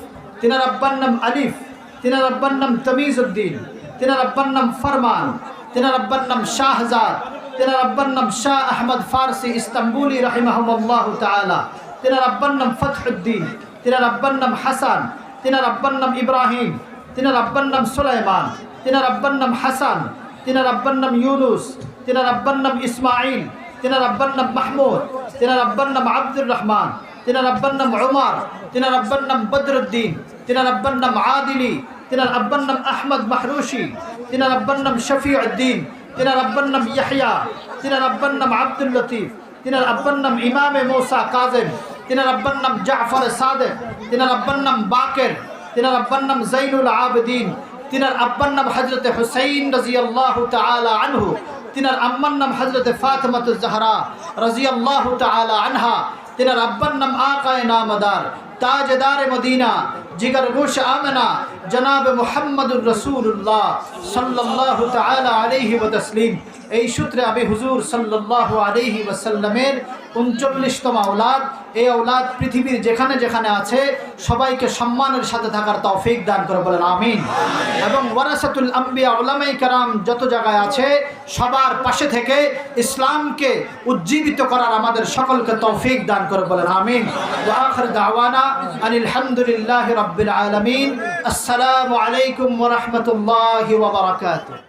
তিনার আব্বার নাম আলিফ। তিনার আব্বার নাম তমিজ উদ্দিন। তিনার আব্বার নাম ফরমান। তিনার আব্বার নাম শাহজাদ। তিনার আব্বার নাম শাহ আহমদ ফারসি ইস্তাম্বুলি রাহিমাহুল্লাহু তাআলা। তিনার আব্বার নাম ফতহুদ্দিন। তিনার আব্বার নাম হাসান। তিনার আব্বার নাম ইব্রাহিম। তিনার আব্বার নাম সুলাইমান। তিনার আব্বার নাম হাসান। তিনার আব্বার নাম ইউনুস। তিনার আব্বার নাম ইসমাইল। তিনার আব্বার নাম মাহমুদ। তিনার আব্বার নাম আব্দুর রহমান। তিনার আব্বার নাম উমর। তিনার আব্বার নাম বদরুদ্দিন। তিনার আব্বার নাম আদিলি। তিনার আব্বার নাম আহমদ মাহরুশি। তিনার আব্বার নাম শফিউদ্দিন। তিনার আব্বার নাম ইয়াহইয়া। তিনার আব্বার নাম আব্দুল লতিফ। তিনার আব্বার নাম ইমামে মুসা কাযিম। তিনার আব্বার নাম জাফর সাদেক। তিনার আব্বার নাম বাকের। তিনার আব্বার নাম জাইনুল আবেদিন। তিনার আব্বার নাম হযরতে হুসাইন রাদিয়াল্লাহু তাআলা আনহু। তিনার আম্মার নাম হযরতে ফাতিমাতুজ জাহরা রাদিয়াল্লাহু তাআলা আনহা। তিনার আব্বার নাম আকায়ে নামদার তাজদার মদিনা জিগর গোশ আমেনা জনাব মুহাম্মদুর রাসূলুল্লাহ সাল্লাল্লাহু তাআলা আলাইহি ওয়া তাসলিম। এই সূত্রে আমি হুজুর সাল্লাল্লাহু আলাইহি ওয়াসাল্লামের 39তম আওলাদ। এই আওলাদ পৃথিবীর যেখানে যেখানে আছে সবাইকে সম্মানের সাথে থাকার তৌফিক দান করে। বলেন আমিন। এবং ওয়ারাসাতুল আম্বিয়া উলামায়ে কেরাম যত জায়গায় আছে সবার পাশে থেকে ইসলামকে উজ্জীবিত করার আমাদের সকলকে তৌফিক দান করে। বলেন আমিন। ওয়া আখির দাওয়ানা আনিল হামদুলিল্লাহি রাব্বিল আলামিন। আসসালামু আলাইকুম ওয়া রাহমাতুল্লাহি ওয়া বারাকাতুহু।